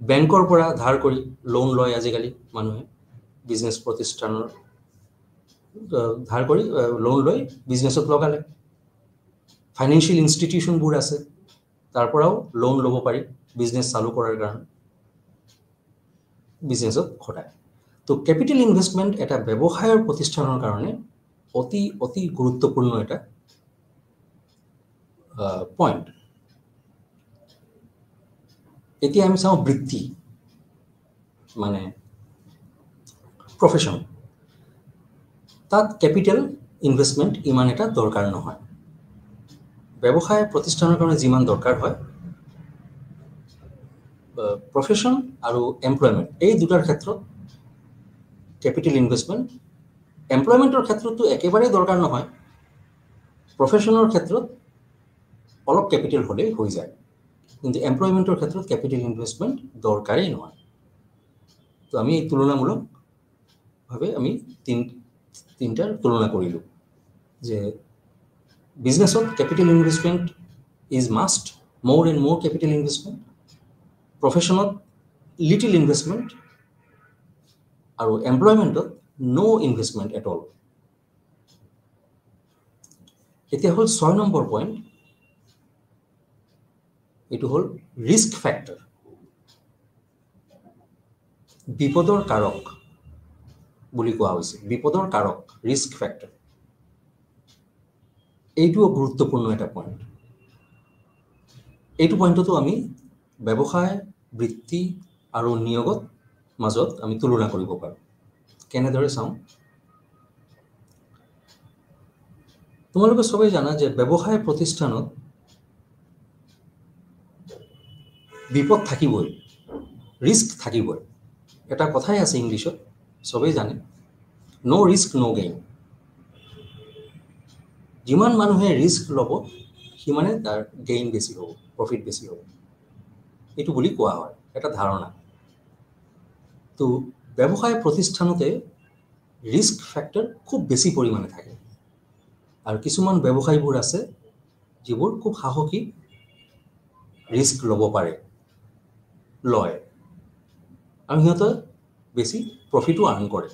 বেংকৰ পৰা ধাৰ কৰি লোন লয় আজিকালি মানুহে, বিজনেছ প্ৰতিষ্ঠানৰ ধাৰ কৰি লোন লৈ বিজনেছত লগালে। ফাইনেন্সিয়েল ইনষ্টিটিউশ্যনবোৰ আছে, তাৰ পৰাও লোন ল'ব পাৰি বিজনেছ চালু কৰাৰ কাৰণে, বিজনেছত খটায়। তো কেপিটেল ইনভেষ্টমেণ্ট এটা ব্যৱসায়ৰ প্ৰতিষ্ঠানৰ কাৰণে অতি অতি গুৰুত্বপূৰ্ণ এটা পইণ্ট। এতিয়া আমি চাওঁ বৃত্তি মানে প্ৰফেশ্যন। তাত কেপিটেল ইনভেষ্টমেণ্ট ইমান এটা দৰকাৰ নহয়। ব্যৱসায় প্ৰতিষ্ঠানৰ কাৰণে যিমান দৰকাৰ হয়, প্ৰফেশ্যন আৰু এমপ্লয়মেণ্ট এই দুটাৰ ক্ষেত্ৰত কেপিটেল ইনভেষ্টমেণ্ট, এমপ্লয়মেণ্টৰ ক্ষেত্ৰতো একেবাৰেই দৰকাৰ নহয়, প্ৰফেশ্যনৰ ক্ষেত্ৰত অলপ কেপিটেল হ'লেই হৈ যায়, কিন্তু এমপ্লয়মেণ্টৰ ক্ষেত্ৰত কেপিটেল ইনভেষ্টমেণ্ট দৰকাৰেই নহয়। তো আমি এই তুলনামূলকভাৱে আমি তিনিটাৰ তুলনা কৰিলোঁ যে বিজনেছত কেপিটেল ইনভেষ্টমেণ্ট ইজ মাষ্ট, মোৰ এণ্ড মোৰ কেপিটেল ইনভেষ্টমেণ্ট, প্ৰফেশ্যনত লিটিল ইনভেষ্টমেণ্ট, আৰু এমপ্লয়মেণ্টত ন' ইনভেষ্টমেণ্ট এট অল। এতিয়া হ'ল 6 নম্বৰ পইণ্ট, এইটো হ'ল ৰিস্ক ফেক্টৰ, বিপদৰ কাৰক বুলি কোৱা হৈছে, বিপদৰ কাৰক, ৰিস্ক ফেক্টৰ। এইটোও গুৰুত্বপূৰ্ণ এটা পইণ্ট। এইটো পইণ্টতো আমি ব্যৱসায়, বৃত্তি আৰু নিয়োগত মাজত আমি তুলনা কৰিব পাৰোঁ। কেনেদৰে চাওঁ? তোমালোকে সবেই জানা যে ব্যৱসায় প্ৰতিষ্ঠানত বিপদ থাকিবই, ৰিস্ক থাকিবই। এটা কথাই আছে ইংলিছত, সবেই জানে, ন' ৰিস্ক ন' গেইন। যিমান মানুহে ৰিস্ক ল'ব, সিমানে তাৰ গেইন বেছি হ'ব, প্ৰফিট বেছি হ'ব, এইটো বুলি কোৱা হয়, এটা ধাৰণা। তো ব্যৱসায় প্ৰতিষ্ঠানতে ৰিস্ক ফেক্টৰ খুব বেছি পৰিমাণে থাকে আৰু কিছুমান ব্যৱসায়ীবোৰ আছে যিবোৰ খুব সাহসী ৰিস্ক ল'ব পাৰে লয় আৰু সিহঁতে বেছি প্ৰফিটো আৰ্ণ কৰে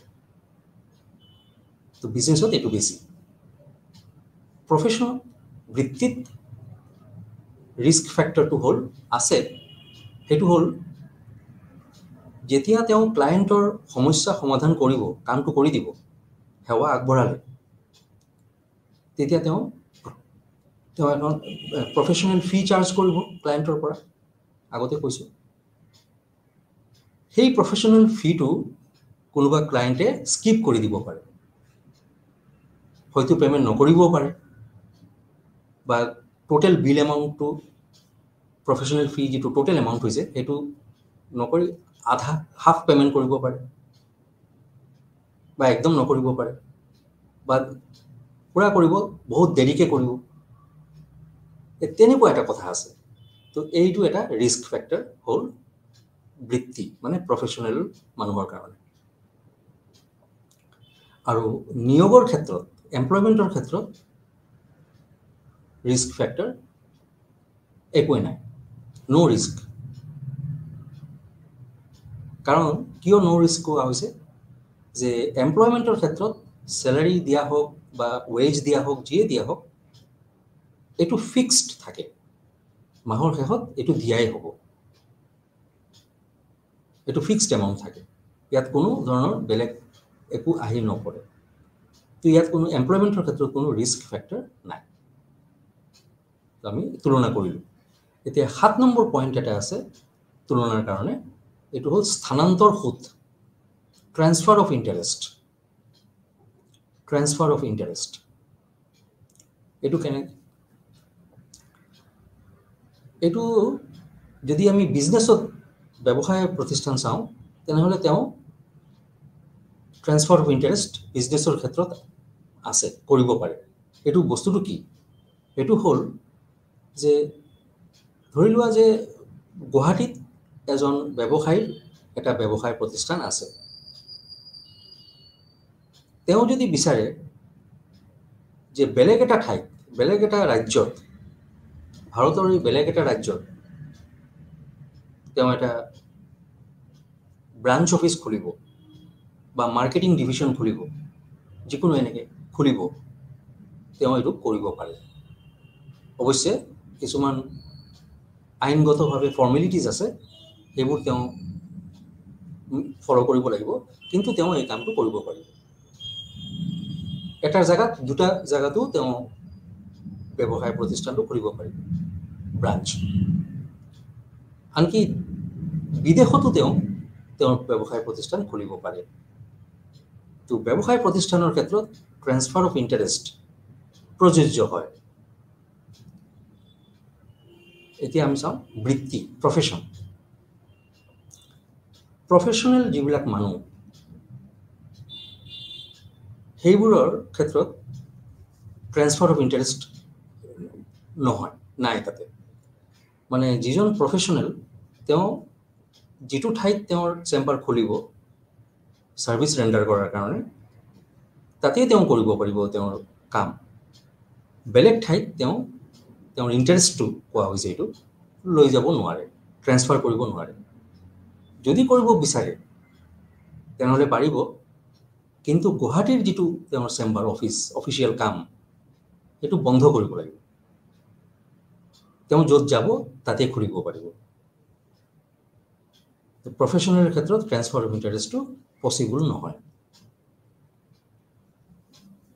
তো বিজনেছত এইটো বেছি প্ৰফেশ্যনেল বৃত্তিত ৰিস্ক ফেক্টৰটো হ'ল আছে সেইটো হ'ল যেতিয়া তেওঁ ক্লায়েণ্টৰ সমস্যা সমাধান কৰিব কামটো কৰি দিব সেৱা আগবঢ়ালে তেতিয়া তেওঁ এখন প্ৰফেশ্যনেল ফি চাৰ্জ কৰিব ক্লায়েণ্টৰ পৰা আগতে কৈছোঁ সেই প্ৰফেশ্যনেল ফিটো কোনোবা ক্লায়েণ্টে স্কিপ কৰি দিব পাৰে হয়তো পে'মেণ্ট নকৰিবও পাৰে বা টোটেল বিল এমাউণ্টটো প্ৰফেশ্যনেল ফি যিটো টোটেল এমাউণ্ট হৈছে সেইটো নকৰি আধা হাফ পে'মেণ্ট কৰিব পাৰে বা একদম নকৰিব পাৰে বা পূৰা কৰিব বহুত দেৰিকৈ কৰিব তেনেকুৱা এটা কথা আছে তো এইটো এটা ৰিস্ক ফেক্টৰ হ'ল বৃত্তি মানে প্ৰফেশ্যনেল মানুহৰ কাৰণে আৰু নিয়োগৰ ক্ষেত্ৰত এমপ্লয়মেণ্টৰ ক্ষেত্ৰত ৰিস্ক ফেক্টৰ একোৱেই নাই ন' ৰিস্ক কাৰণ কিয় ন' ৰিস্ক কোৱা হৈছে যে এমপ্লয়মেণ্টৰ ক্ষেত্ৰত চেলাৰী দিয়া হওক বা ৱেজ দিয়া হওক যিয়ে দিয়া হওক এইটো ফিক্সড থাকে মাহৰ শেষত এইটো দিয়াই হ'ব এইটো ফিক্সড এমাউণ্ট থাকে ইয়াত কোনো ধৰণৰ বেলেগ একো আহি নপৰে তো ইয়াত কোনো এমপ্লয়মেণ্টৰ ক্ষেত্ৰত কোনো ৰিস্ক ফেক্টৰ নাই তো আমি তুলনা কৰিলোঁ এতিয়া 7 নম্বৰ পইণ্ট এটা আছে তুলনাৰ কাৰণে এইটো হ'ল স্থানান্তৰ সুদ ট্ৰান্সফাৰ অফ ইণ্টাৰেষ্ট এইটো কেনে এইটো যদি আমি বিজনেছত ব্যৱসায় প্ৰতিষ্ঠান চাওঁ তেনেহ'লে তেওঁ ট্ৰান্সফাৰ অফ ইণ্টাৰেষ্ট বিজনেছৰ ক্ষেত্ৰত আছে কৰিব পাৰে এইটো বস্তুটো কি এইটো হ'ল যে ধৰি লোৱা যে গুৱাহাটীত এজন ব্যৱসায়ীৰ এটা ব্যৱসায় প্ৰতিষ্ঠান আছে তেওঁ যদি বিচাৰে যে বেলেগ এটা ঠাইত বেলেগ এটা ৰাজ্যত ভাৰতৰ বেলেগ এটা ৰাজ্যত তেওঁ এটা ব্ৰাঞ্চ অফিচ খুলিব বা মাৰ্কেটিং ডিভিজন খুলিব যিকোনো এনেকৈ খুলিব তেওঁ এইটো কৰিব পাৰে অৱশ্যে কিছুমান আইনগতভাৱে ফৰ্মেলিটিজ আছে সেইবোৰ তেওঁ ফ'ল' কৰিব লাগিব কিন্তু তেওঁ এই কামটো কৰিব পাৰিব এটা জেগাত দুটা জেগাতো তেওঁ ব্যৱসায় প্ৰতিষ্ঠানটো খুলিব পাৰিব ব্ৰাঞ্চ আনকি বিদেশতো তেওঁ তেওঁৰ ব্যৱসায় প্ৰতিষ্ঠান খুলিব পাৰে তো ব্যৱসায় প্ৰতিষ্ঠানৰ ক্ষেত্ৰত ট্ৰান্সফাৰ অফ ইণ্টাৰেষ্ট প্ৰযোজ্য হয় এতিয়া আমি চাওঁ বৃত্তি প্ৰফেশ্যনেল যিবিলাক মানুহ সেইবোৰৰ ক্ষেত্ৰত ট্ৰান্সফাৰ অফ ইণ্টাৰেষ্ট নহয় নাই তাতে মানে যিজন প্ৰফেশ্যনেল তেওঁ যিটো ঠাইত তেওঁৰ চেম্বাৰ খুলিব ছাৰ্ভিচ ৰেণ্ডাৰ কৰাৰ কাৰণে তাতেই তেওঁ কৰিব পাৰিব তেওঁৰ কাম বেলেগ ঠাইত তেওঁৰ ইণ্টাৰেষ্টটো কোৱা হৈছে এইটো লৈ যাব নোৱাৰে ট্ৰান্সফাৰ কৰিব নোৱাৰে যদি কৰিব বিচাৰে তেনেহ'লে পাৰিব কিন্তু গুৱাহাটীৰ যিটো তেওঁৰ চেম্বাৰ অফিচিয়েল কাম সেইটো বন্ধ কৰিব লাগিব তেওঁ য'ত যাব তাতে খুলিব পাৰিব প্ৰফেশ্যনেল ক্ষেত্ৰত ট্ৰান্সফাৰ অফ ইণ্টাৰেষ্টটো পচিবল নহয়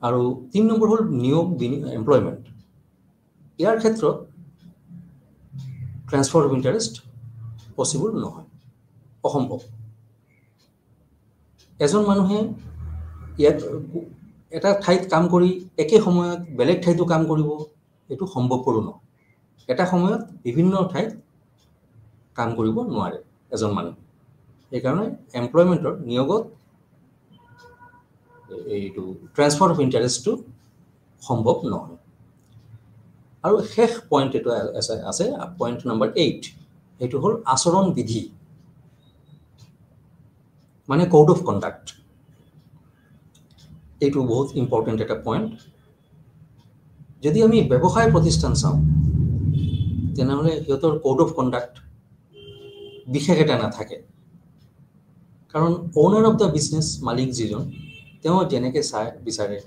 আৰু 3 নম্বৰ হ'ল নিয়োগ এমপ্লয়মেণ্ট ইয়াৰ ক্ষেত্ৰত ট্ৰান্সফাৰ অফ ইণ্টাৰেষ্ট পচিবল নহয় অসম্ভৱ এজন মানুহে ইয়াত এটা ঠাইত কাম কৰি একে সময়ত বেলেগ ঠাইতো কাম কৰিব এইটো সম্ভৱপৰো নহয় এটা সময়ত বিভিন্ন ঠাইত কাম কৰিব নোৱাৰে এজন মানুহ সেইকাৰণে এমপ্লয়মেণ্টৰ নিয়োগত এইটো ট্ৰান্সফাৰ অফ ইণ্টাৰেষ্টটো সম্ভৱ নহয় আৰু শেষ পইণ্ট এইটো আছে পইণ্ট নম্বৰ 8 সেইটো হ'ল আচৰণ বিধি মানে কোড অফ কণ্ডাক্ট। এইটো বহুত ইম্পৰ্টেণ্ট এটা পইণ্ট। যদি আমি ব্যৱসায় প্ৰতিষ্ঠান চাওঁ তেনেহ'লে সিহঁতৰ কোড অফ কণ্ডাক্ট বিশেষ এটা নাথাকে, কাৰণ অ'নাৰ অফ দ্য বিজনেছ, মালিক যিজন, তেওঁ যেনেকৈ চাই বিচাৰে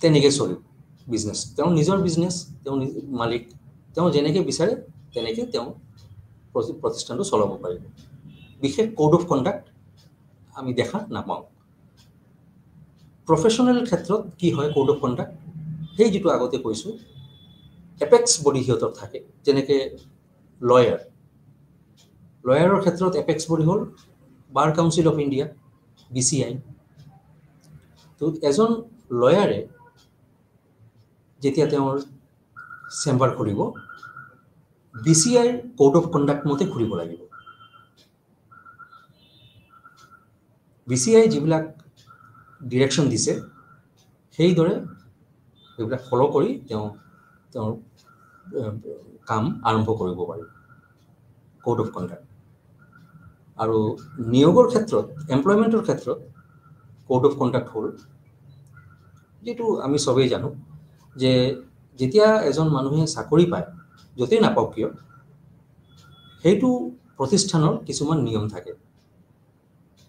তেনেকৈ চলিব বিজনেছ। তেওঁ নিজৰ বিজনেছ, তেওঁ মালিক, তেওঁ যেনেকৈ বিচাৰে তেনেকৈ তেওঁ প্ৰতিষ্ঠানটো চলাব পাৰিব। বিশেষ কোড অফ কণ্ডাক্ট আমি দেখা নাপাওঁ। প্ৰফেশ্যনেল ক্ষেত্ৰত কি হয় কোড অফ কণ্ডাক্ট, সেই যিটো আগতে কৈছোঁ এপেক্স বডি সিহঁতৰ থাকে, যেনেকৈ লয়াৰৰ ক্ষেত্ৰত এপেক্স বডি হ'ল বাৰ কাউন্সিল অফ ইণ্ডিয়া, BCI। তো এজন লয়াৰে যেতিয়া তেওঁৰ চেম্বাৰ খুলিব BCIৰ কোড অফ কণ্ডাক্ট মতে খুলিব লাগিব। BCI যিবিলাক ডিৰেকশ্যন দিছে সেইদৰে সেইবিলাক ফ'ল' কৰি তেওঁৰ কাম আৰম্ভ কৰিব পাৰিব, কোড অফ কণ্ডাক্ট। আৰু নিয়োগৰ ক্ষেত্ৰত, এমপ্লয়মেণ্টৰ ক্ষেত্ৰত কোড অফ কণ্ডাক্ট হ'ল, যিটো আমি চবেই জানো যে যেতিয়া এজন মানুহে চাকৰি পায়, য'তেই নাপাওক কিয়, সেইটো প্ৰতিষ্ঠানৰ কিছুমান নিয়ম থাকে,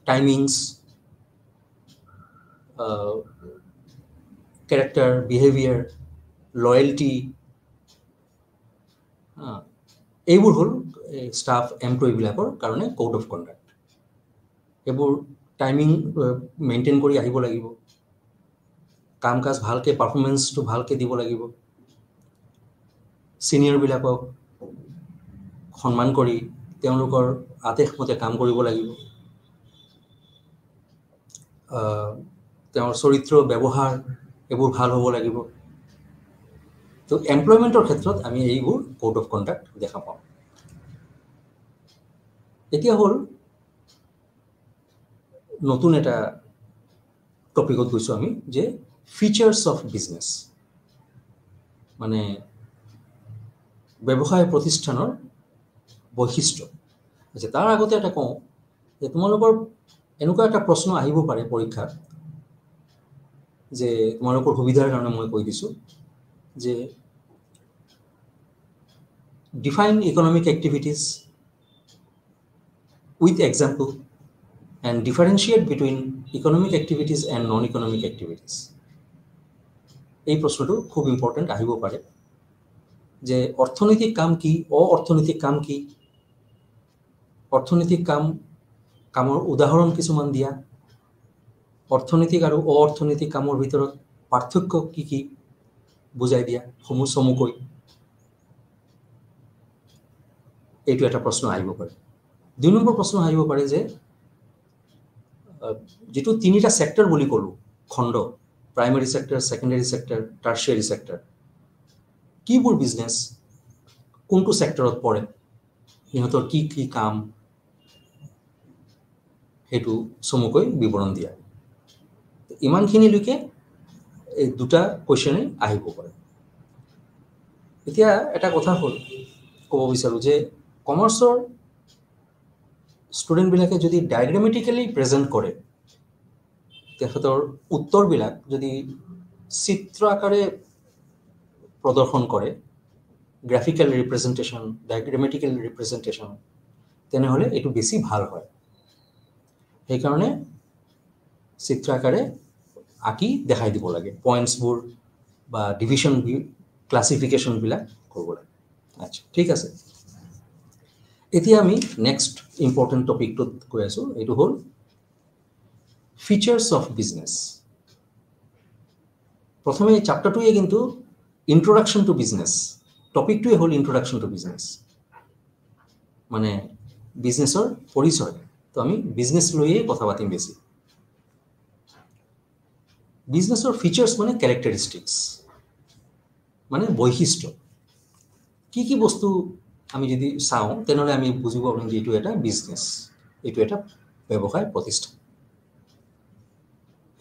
টাইমিংছ, কেৰেক্টাৰ, বিহেভিয়াৰ, লয়েলটি, এইবোৰ হ'ল ষ্টাফ এমপ্লয়ীবিলাকৰ কাৰণে কোড অফ কণ্ডাক্ট। এইবোৰ টাইমিং মেইনটেইন কৰি আহিব লাগিব, কাম কাজ ভালকৈ, পাৰফৰ্মেঞ্চটো ভালকৈ দিব লাগিব, ছিনিয়ৰবিলাকক সন্মান কৰি তেওঁলোকৰ আদেশমতে কাম কৰিব লাগিব, তেওঁৰ চৰিত্ৰ, ব্যৱহাৰ এইবোৰ ভাল হ'ব লাগিব। তো এমপ্লয়মেণ্টৰ ক্ষেত্ৰত আমি এইবোৰ কোড অফ কণ্ডাক্ট দেখা পাওঁ। এতিয়া হ'ল নতুন এটা টপিকত গৈছোঁ আমি, যে ফিচাৰ্ছ অফ বিজনেছ, মানে ব্যৱসায় প্ৰতিষ্ঠানৰ বৈশিষ্ট্য। আচ্ছা, তাৰ আগতে এটা কওঁ যে তোমালোকৰ এনেকুৱা এটা প্ৰশ্ন আহিব পাৰে পৰীক্ষাত, যে তোমালোকৰ সুবিধাৰ কাৰণে মই কৈ দিছোঁ যে define economic activities with example and differentiate between economic activities and non-economic activities. এই প্ৰশ্নটো খুব ইম্পৰ্টেণ্ট আহিব পাৰে, যে অৰ্থনৈতিক কাম কি, অ-অৰ্থনৈতিক কাম কি, অৰ্থনৈতিক কামৰ উদাহৰণ কিছুমান দিয়া, অৰ্থনৈতিক আৰু অ-অৰ্থনৈতিক কামৰ ভিতৰত পাৰ্থক্য কি কি বুজাই দিয়া চমুকৈ। এইটো এটা প্ৰশ্ন আহিব পাৰে। 2 নম্বৰ প্ৰশ্ন আহিব পাৰে যে যিটো 3টা ছেক্টৰ বুলি ক'লোঁ, খণ্ড, primary sector, secondary sector, tertiary sector, কিবোৰ বিজনেছ কোনটো ছেক্টৰত পৰে, সিহঁতৰ কি কি কাম, সেইটো চমুকৈ বিৱৰণ দিয়া। ইমানখিনিলৈকে এই 2টা কুৱেশ্যনেই আহিব পাৰে। এতিয়া এটা কথা হ'ল, ক'ব বিচাৰোঁ যে কমাৰ্চৰ ষ্টুডেণ্টবিলাকে যদি ডায়েগ্ৰামেটিকেলি প্ৰেজেণ্ট কৰে, তেখেতৰ উত্তৰবিলাক যদি চিত্ৰ আকাৰে প্ৰদৰ্শন কৰে, গ্ৰাফিকেল ৰিপ্ৰেজেণ্টেশ্যন, ডায়েগ্ৰামেটিকেল ৰিপ্ৰেজেণ্টেশ্যন, তেনেহ'লে এইটো বেছি ভাল হয়। সেইকাৰণে চিত্ৰ আকাৰে আঁকি দেখাই দিব লাগে, পইণ্টছবোৰ বা ডিভিশ্যন ক্লাছিফিকেশ্যনবিলাক কৰিব লাগে। আচ্ছা, ঠিক আছে। এতিয়া আমি নেক্সট ইম্পৰ্টেণ্ট টপিকটোত গৈ আছোঁ, এইটো হ'ল ফিচাৰ্ছ অফ বিজনেছ। প্ৰথমে এই চাপ্টাৰটোৱে কিন্তু ইন্ট্ৰডাকশ্যন টু বিজনেছ, টপিকটোৱে হ'ল ইন্ট্ৰডাকশ্যন টু বিজনেছ, মানে বিজনেছৰ পৰিচয়। তো আমি বিজনেছ লৈয়ে কথা পাতিম বেছি। বিজনেছৰ ফিচাৰ্ছ মানে কেৰেক্টাৰিষ্টিক্স, মানে বৈশিষ্ট্য। কি কি বস্তু আমি যদি চাওঁ তেনেহ'লে আমি বুজিব পাৰিম যে এইটো এটা বিজনেছ, এইটো এটা ব্যৱসায় প্ৰতিষ্ঠান।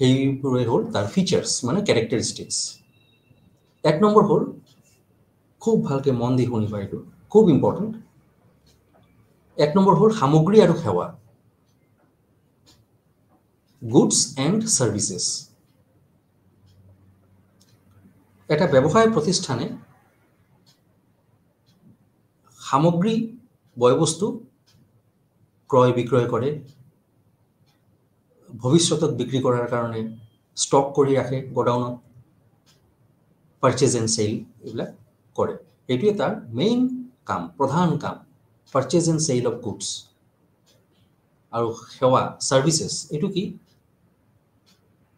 সেইবোৰে হ'ল তাৰ ফিচাৰ্ছ, মানে কেৰেক্টাৰিষ্টিক্স। 1 নম্বৰ হ'ল, খুব ভালকৈ মন দি শুনিবা, এইটো খুব ইম্পৰ্টেণ্ট। 1 নম্বৰ হ'ল সামগ্ৰী আৰু সেৱা। Goods and services. এটা ব্যৱসায় প্ৰতিষ্ঠানে সামগ্ৰী বয়বস্তু ক্ৰয় বিক্ৰয় কৰে, ভৱিষ্যতত বিক্ৰী কৰাৰ কাৰণে ষ্টক কৰি ৰাখে গোডাউনত, পাৰ্চেজ এণ্ড চেল এইবিলাক কৰে। এইটোৱে তাৰ মেইন কাম, প্ৰধান কাম, purchase and sale of goods. আৰু সেৱা ছাৰ্ভিচেছ, এইটো কি?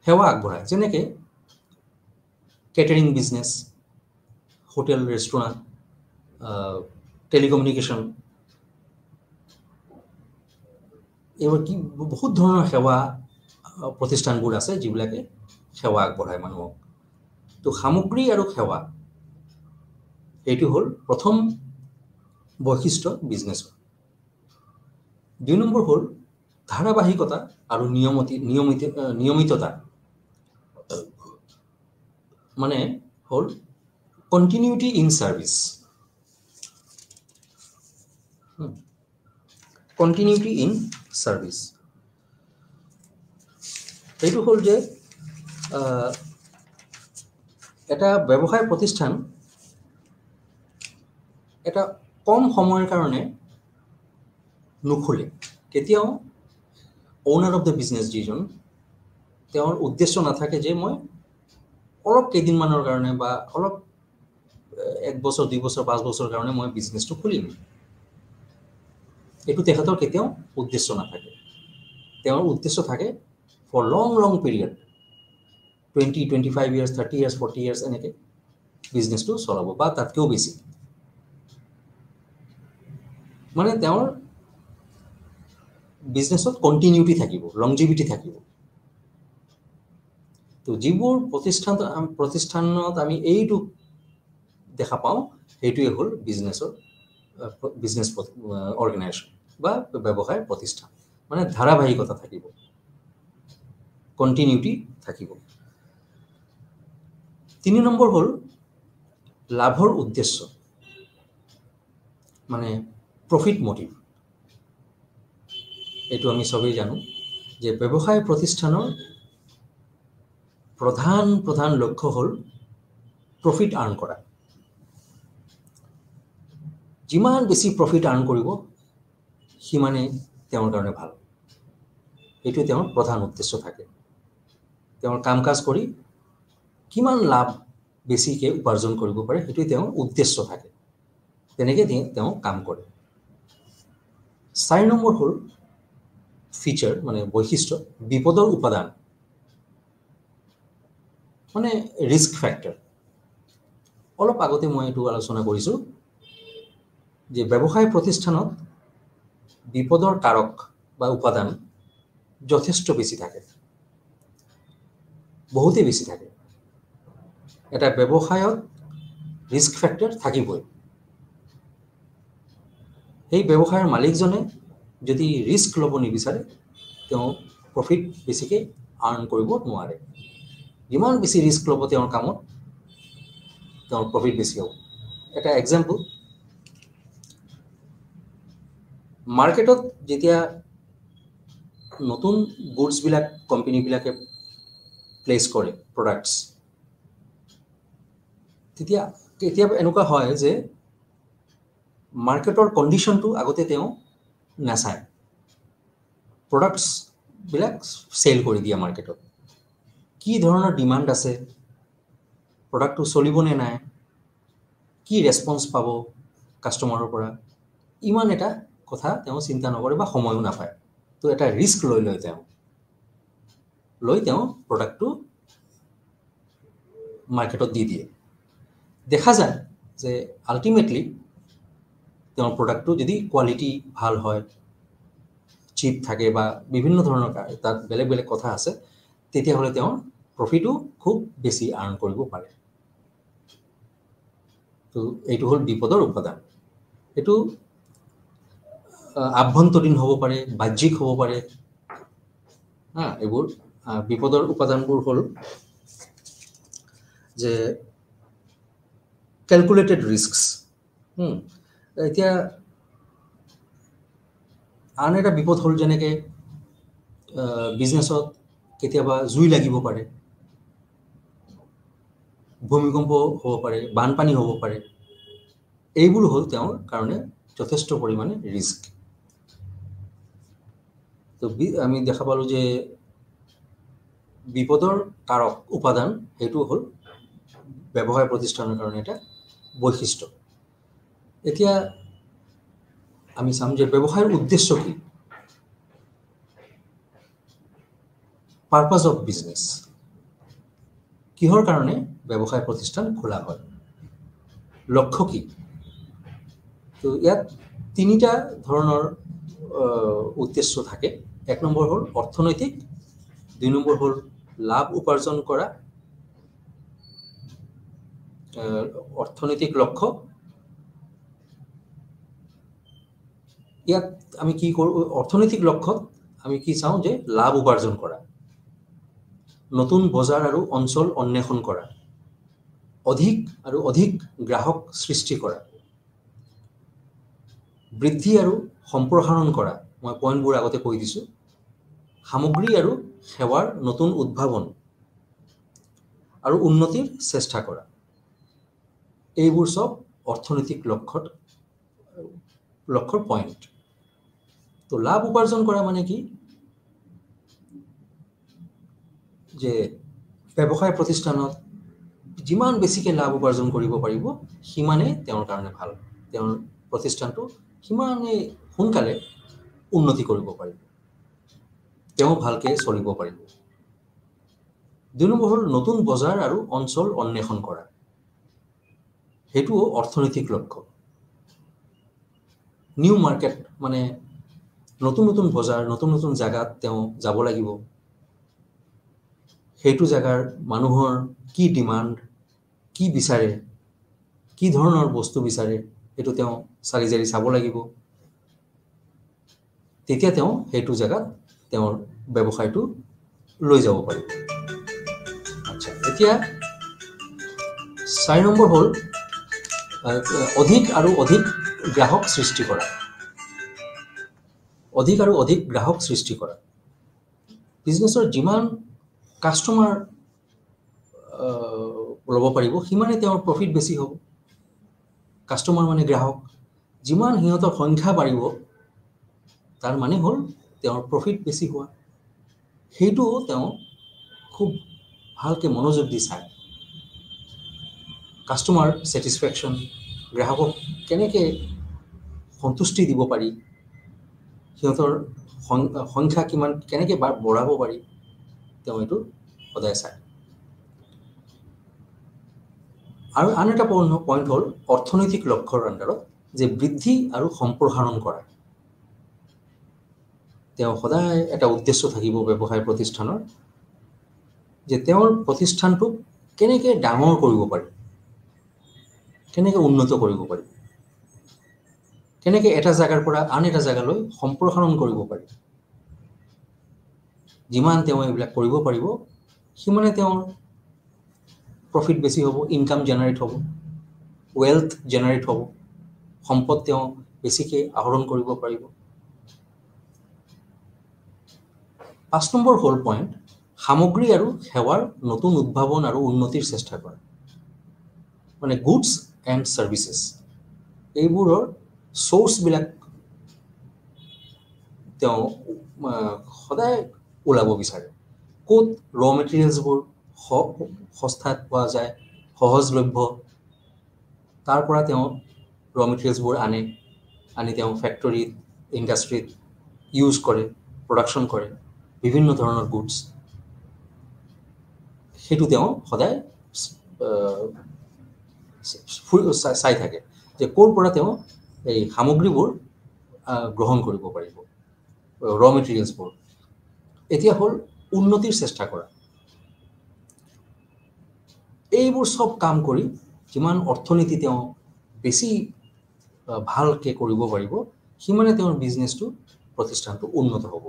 সেৱা আগবঢ়ায়, যেনেকৈ catering business, hotel restaurant, telecommunication, এইবোৰ কি বহুত ধৰণৰ সেৱা প্ৰতিষ্ঠানবোৰ আছে যিবিলাকে সেৱা আগবঢ়ায় মানুহক। তো সামগ্ৰী আৰু সেৱা এইটো হ'ল প্ৰথম বৈশিষ্ট্য বিজনেছৰ। 2 নম্বৰ হ'ল ধাৰাবাহিকতা আৰু নিয়মিততা, মানে হ'ল continuity in service. Continuity in service এইটো হ'ল যে এটা ব্যৱসায় প্ৰতিষ্ঠান এটা কম সময়ৰ কাৰণে নুখোলে। কেতিয়াও অ'নাৰ অফ দ্য বিজনেছ যিজন, তেওঁৰ উদ্দেশ্য নাথাকে যে মই অলপ কেইদিনমানৰ কাৰণে বা অলপ 1 বছৰ 2 বছৰ 5 বছৰৰ কাৰণে মই বিজনেছটো খুলিম। এইটো তেখেতৰ কেতিয়াও উদ্দেশ্য নাথাকে। তেওঁৰ উদ্দেশ্য থাকে for long period, 20, 25 years, 30 years, 40 years এনেকৈ বিজনেছটো চলাব বা তাতকৈও বেছি। মানে তেওঁৰ বিজনেছত কণ্টিনিউটি থাকিব, লংজিভিটি থাকিব। তো যিবোৰ প্ৰতিষ্ঠানত আমি এইটো দেখা পাওঁ, সেইটোৱে হ'ল বিজনেছ অৰ্গেনাইজেশ্যন বা ব্যৱসায় প্ৰতিষ্ঠান। মানে ধাৰাবাহিকতা থাকিব, কণ্টিনিউটি থাকিব। 3 নম্বৰ হ'ল লাভৰ উদ্দেশ্য, মানে প্ৰফিট মটিভ। এইটো আমি চবেই জানো যে ব্যৱসায় প্ৰতিষ্ঠানৰ প্ৰধান লক্ষ্য হ'ল প্ৰফিট আৰ্ণ কৰা। যিমান বেছি প্ৰফিট আৰ্ণ কৰিব সিমানেই তেওঁৰ কাৰণে ভাল। এইটো তেওঁৰ প্ৰধান উদ্দেশ্য থাকে। তেওঁৰ কাম কাজ কৰি কিমান লাভ বেছিকৈ উপাৰ্জন কৰিব পাৰে সেইটোৱে তেওঁৰ উদ্দেশ্য থাকে। তেনেকৈ তেওঁ কাম কৰে। 4 নম্বৰ হ'ল ফিচাৰ, মানে বৈশিষ্ট্য, বিপদৰ উপাদান, মানে ৰিস্ক ফেক্টৰ। অলপ আগতে মই এইটো আলোচনা কৰিছোঁ যে ব্যৱসায় প্ৰতিষ্ঠানত বিপদৰ কাৰক বা উপাদান যথেষ্ট বেছি থাকে, বহুতেই বেছি থাকে। এটা ব্যৱসায়ত ৰিস্ক ফেক্টৰ থাকিবই। সেই ব্যৱসায়ৰ মালিকজনে যদি ৰিস্ক ল'ব নিবিচাৰে, তেওঁ প্ৰফিট বেছিকৈ আৰ্ণ কৰিব নোৱাৰে। যিমান বেছি ৰিস্ক ল'ব তেওঁৰ কামত, তেওঁৰ প্ৰফিট বেছি হ'ব। এটা এক্সাম্পল, মাৰ্কেটত যেতিয়া নতুন গুডছবিলাক কোম্পানীবিলাকে প্লেচ কৰে, প্ৰডাক্টছ, তেতিয়া কেতিয়াবা এনেকুৱা হয় যে মাৰ্কেটৰ কণ্ডিশ্যনটো আগতে তেওঁ নাচায়, প্ৰডাক্টছবিলাক চেল কৰি দিয়ে মাৰ্কেটত। কি ধৰণৰ ডিমাণ্ড আছে, প্ৰডাক্টটো চলিবনে নাই, কি ৰেছপন্স পাব কাষ্টমাৰৰ পৰা, ইমান এটা কথা তেওঁ চিন্তা নকৰে বা সময়ো নাপায়। তো এটা ৰিস্ক লৈ তেওঁ প্ৰডাক্টটো মাৰ্কেটত দি দিয়ে। দেখা যায় যে আল্টিমেটলি তেওঁৰ প্ৰডাক্টটো যদি কোৱালিটি ভাল হয়, চিপ থাকে বা বিভিন্ন ধৰণৰ তাত বেলেগ বেলেগ কথা আছে, তেতিয়াহ'লে তেওঁৰ প্ৰফিটো খুব বেছি আৰ্ণ কৰিব পাৰে। তো এইটো হ'ল বিপদৰ উপাদান। এইটো আভ্যন্তৰীণ হ'ব পাৰে, বাহ্যিক হ'ব পাৰে। এইবোৰ বিপদৰ উপাদানবোৰ হ'ল যে কেলকুলেটেড ৰিস্কছ। এতিয়া আন এটা বিপদ হ'ল যেনেকৈ বিজনেছত কেতিয়াবা জুই লাগিব পাৰে, ভূমিকম্প হ'ব পাৰে, বানপানী হ'ব পাৰে। এইবোৰ হ'ল তেওঁৰ কাৰণে যথেষ্ট পৰিমাণে ৰিস্ক। তো আমি দেখা পালোঁ যে বিপদৰ কাৰক উপাদান সেইটো হ'ল ব্যৱসায় প্ৰতিষ্ঠানৰ কাৰণে এটা বৈশিষ্ট্য। এতিয়া আমি চাম যে ব্যৱসায়ৰ উদ্দেশ্য কি, পাৰপাছ অফ বিজনেছ, কিহৰ কাৰণে ব্যৱসায় প্ৰতিষ্ঠান খোলা হয়, লক্ষ্য কি। তো ইয়াত তিনিটা ধৰণৰ উদ্দেশ্য থাকে। এক নম্বৰ হ'ল অৰ্থনৈতিক, 2 নম্বৰ হ'ল লাভ উপাৰ্জন কৰা, অৰ্থনৈতিক লক্ষ্য। ইয়াত আমি কি কৰোঁ, অৰ্থনৈতিক লক্ষ্যত আমি কি চাওঁ যে লাভ উপাৰ্জন কৰা, নতুন বজাৰ আৰু অঞ্চল অন্বেষণ কৰা, অধিক আৰু অধিক গ্ৰাহক সৃষ্টি কৰা, বৃদ্ধি আৰু সম্প্ৰসাৰণ কৰা, মই পইণ্টবোৰ আগতে কৈ দিছোঁ, সামগ্ৰী আৰু সেৱাৰ নতুন উদ্ভাৱন আৰু উন্নতিৰ চেষ্টা কৰা। এইবোৰ চব অৰ্থনৈতিক লক্ষ্যৰ পইণ্ট। তো লাভ উপাৰ্জন কৰা মানে কি, যে ব্যৱসায় প্ৰতিষ্ঠানত যিমান বেছিকৈ লাভ উপাৰ্জন কৰিব পাৰিব সিমানেই তেওঁৰ কাৰণে ভাল, তেওঁৰ প্ৰতিষ্ঠানটো সিমানেই সোনকালে উন্নতি কৰিব পাৰিব, তেওঁ ভালকৈ চলিব পাৰিব। 2 নম্বৰ হ'ল নতুন বজাৰ আৰু অঞ্চল অন্বেষণ কৰা, সেইটোও অৰ্থনৈতিক লক্ষ্য। নিউ মাৰ্কেট মানে নতুন নতুন বজাৰ, নতুন নতুন জেগাত তেওঁ যাব লাগিব, সেইটো জেগাৰ মানুহৰ কি ডিমাণ্ড, কি বিচাৰে, কি ধৰণৰ বস্তু বিচাৰে, সেইটো তেওঁ চালি জাৰি চাব লাগিব। তেতিয়া তেওঁ সেইটো জেগাত তেওঁৰ ব্যৱসায়টো লৈ যাব পাৰিব। আচ্ছা, এতিয়া 4 নম্বৰ হ'ল অধিক আৰু অধিক গ্ৰাহক সৃষ্টি কৰা। অধিক আৰু অধিক গ্ৰাহক সৃষ্টি কৰা, বিজনেছৰ যিমান কাষ্টমাৰ ল'ব পাৰিব সিমানেই তেওঁৰ প্ৰফিট বেছি হ'ব। কাষ্টমাৰ মানে গ্ৰাহক, যিমান সিহঁতৰ সংখ্যা বাঢ়িব তাৰ মানে হ'ল তেওঁৰ প্ৰফিট বেছি হোৱা। সেইটোও তেওঁ খুব ভালকৈ মনোযোগ দি চায়। কাষ্টমাৰ ছেটিছফেকশ্যন, গ্ৰাহকক কেনেকৈ সন্তুষ্টি দিব পাৰি, সিহঁতৰ সংখ্যা কিমান কেনেকৈ বঢ়াব পাৰি, তেওঁ এইটো সদায় চায়। আৰু আন এটা পইণ্ট হ'ল অৰ্থনৈতিক লক্ষ্যৰ আণ্ডাৰত যে বৃদ্ধি আৰু সম্প্ৰসাৰণ কৰা। তেওঁ সদায় এটা উদ্দেশ্য থাকিব ব্যৱসায় প্ৰতিষ্ঠানৰ, যে তেওঁৰ প্ৰতিষ্ঠানটোক কেনেকৈ ডাঙৰ কৰিব পাৰি, কেনেকৈ উন্নত কৰিব পাৰি, কেনেকৈ এটা জেগাৰ পৰা আন এটা জেগালৈ সম্প্ৰসাৰণ কৰিব পাৰি। যিমান তেওঁ এইবিলাক কৰিব পাৰিব সিমানে তেওঁৰ প্ৰফিট বেছি হ'ব, ইনকাম জেনাৰেট হ'ব, ৱেলথ জেনাৰেট হ'ব, সম্পদ তেওঁ বেছিকৈ আহৰণ কৰিব পাৰিব। 5 নম্বৰ হ'ল পইণ্ট সামগ্ৰী আৰু সেৱাৰ নতুন উদ্ভাৱন আৰু উন্নতিৰ চেষ্টা কৰা, মানে গুডছ এণ্ড ছাৰ্ভিচেছ। এইবোৰৰ চ'ৰ্চবিলাক তেওঁ সদায় ওলাব বিচাৰে, ক'ত ৰ' মেটেৰিয়েলছবোৰ সস্তাত পোৱা যায়, সহজলভ্য, তাৰ পৰা তেওঁ ৰ' মেটেৰিয়েলছবোৰ আনি তেওঁ ফেক্টৰীত, ইণ্ডাষ্ট্ৰীত ইউজ কৰে, প্ৰডাকশ্যন কৰে বিভিন্ন ধৰণৰ গুডছ। সেইটো তেওঁ সদায় চাই থাকে যে ক'ৰ পৰা তেওঁ এই সামগ্ৰীবোৰ গ্ৰহণ কৰিব পাৰিব, ৰ' মেটেৰিয়েলছবোৰ। এতিয়া হ'ল উন্নতিৰ চেষ্টা কৰা। এইবোৰ চব কাম কৰি যিমান অৰ্থনীতি তেওঁ বেছি ভালকৈ কৰিব পাৰিব সিমানে তেওঁৰ বিজনেছটো, প্ৰতিষ্ঠানটো উন্নত হ'ব।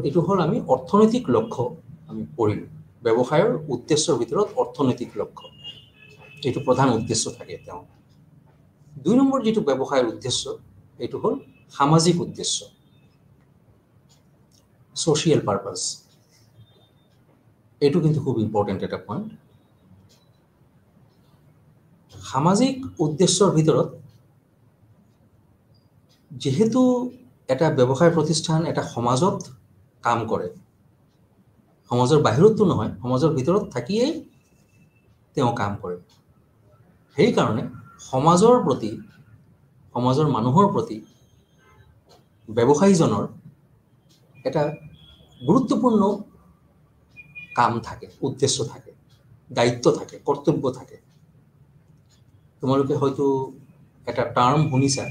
এইটো হ'ল আমি অৰ্থনৈতিক লক্ষ্য আমি পঢ়িলোঁ। ব্যৱসায়ৰ উদ্দেশ্যৰ ভিতৰত অৰ্থনৈতিক লক্ষ্য, এইটো প্ৰধান উদ্দেশ্য থাকে তেওঁ। 2 নম্বৰ যিটো ব্যৱসায়ৰ উদ্দেশ্য এইটো হ'ল সামাজিক উদ্দেশ্য। সোশিয়াল পাৰপাস, এইটো কিন্তু খুব ইম্পৰ্টেণ্ট এটা পইণ্ট। সামাজিক উদ্দেশ্যৰ ভিতৰত যেহেতু এটা ব্যৱসায় প্ৰতিষ্ঠান এটা সমাজত কাম কৰে, সমাজৰ বাহিৰতো নহয়, সমাজৰ ভিতৰত থাকিয়েই তেওঁ কাম কৰে, সেইকাৰণে সমাজৰ প্ৰতি, সমাজৰ মানুহৰ প্ৰতি ব্যৱসায়ীজনৰ এটা গুৰুত্বপূৰ্ণ কাম থাকে, উদ্দেশ্য থাকে, দায়িত্ব থাকে, কৰ্তব্য থাকে। তোমালোকে হয়তো এটা টাৰ্ম শুনিছা,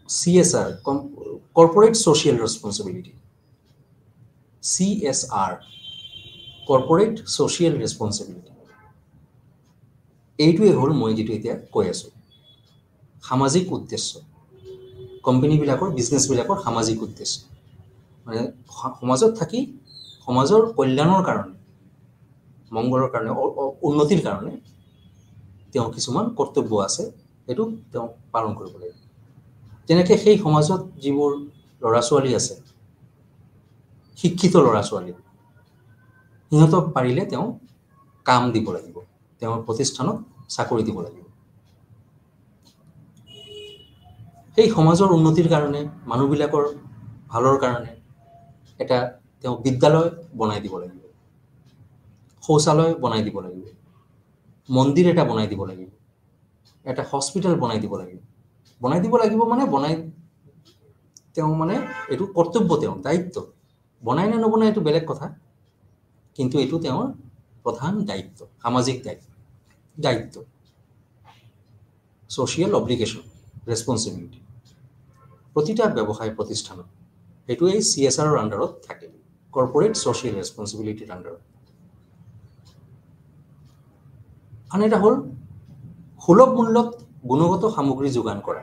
CSR, corporate social responsibility, CSR, corporate social responsibility. এইটোৱে হ'ল মই যিটো এতিয়া কৈ আছোঁ, সামাজিক উদ্দেশ্য, কোম্পানীবিলাকৰ, বিজনেছবিলাকৰ সামাজিক উদ্দেশ্য, মানে সমাজত থাকি সমাজৰ কল্যাণৰ কাৰণে, মংগলৰ কাৰণে, উন্নতিৰ কাৰণে তেওঁ কিছুমান কৰ্তব্য আছে, সেইটো তেওঁ পালন কৰিব লাগিব। যেনেকৈ সেই সমাজত যিবোৰ ল'ৰা ছোৱালী আছে, শিক্ষিত ল'ৰা ছোৱালী, সিহঁতক পাৰিলে তেওঁ কাম দিব লাগিব, তেওঁৰ প্ৰতিষ্ঠানত চাকৰি দিব লাগিব। সেই সমাজৰ উন্নতিৰ কাৰণে, মানুহবিলাকৰ ভালৰ কাৰণে এটা তেওঁ বিদ্যালয় বনাই দিব লাগিব, শৌচালয় বনাই দিব লাগিব, মন্দিৰ এটা বনাই দিব লাগিব, এটা হস্পিটেল বনাই দিব লাগিব। বনাই দিব লাগিব মানে তেওঁ মানে এইটো কৰ্তব্য, তেওঁৰ দায়িত্ব। বনাই নে নবনাই এইটো বেলেগ কথা, কিন্তু এইটো তেওঁৰ প্ৰধান দায়িত্ব, সামাজিক দায়িত্ব, ছ'চিয়েল অব্লিগেশ্যন, ৰেছপনচিবিলিটি প্ৰতিটা ব্যৱসায় প্ৰতিষ্ঠানত। সেইটো এই CSRৰ আণ্ডাৰত থাকে, কৰ্পৰেট ছ'চিয়েল ৰেছপনচিবিলিটিৰ আণ্ডাৰত। আন এটা হ'ল সুলভ মূল্যত গুণগত সামগ্ৰী যোগান কৰা,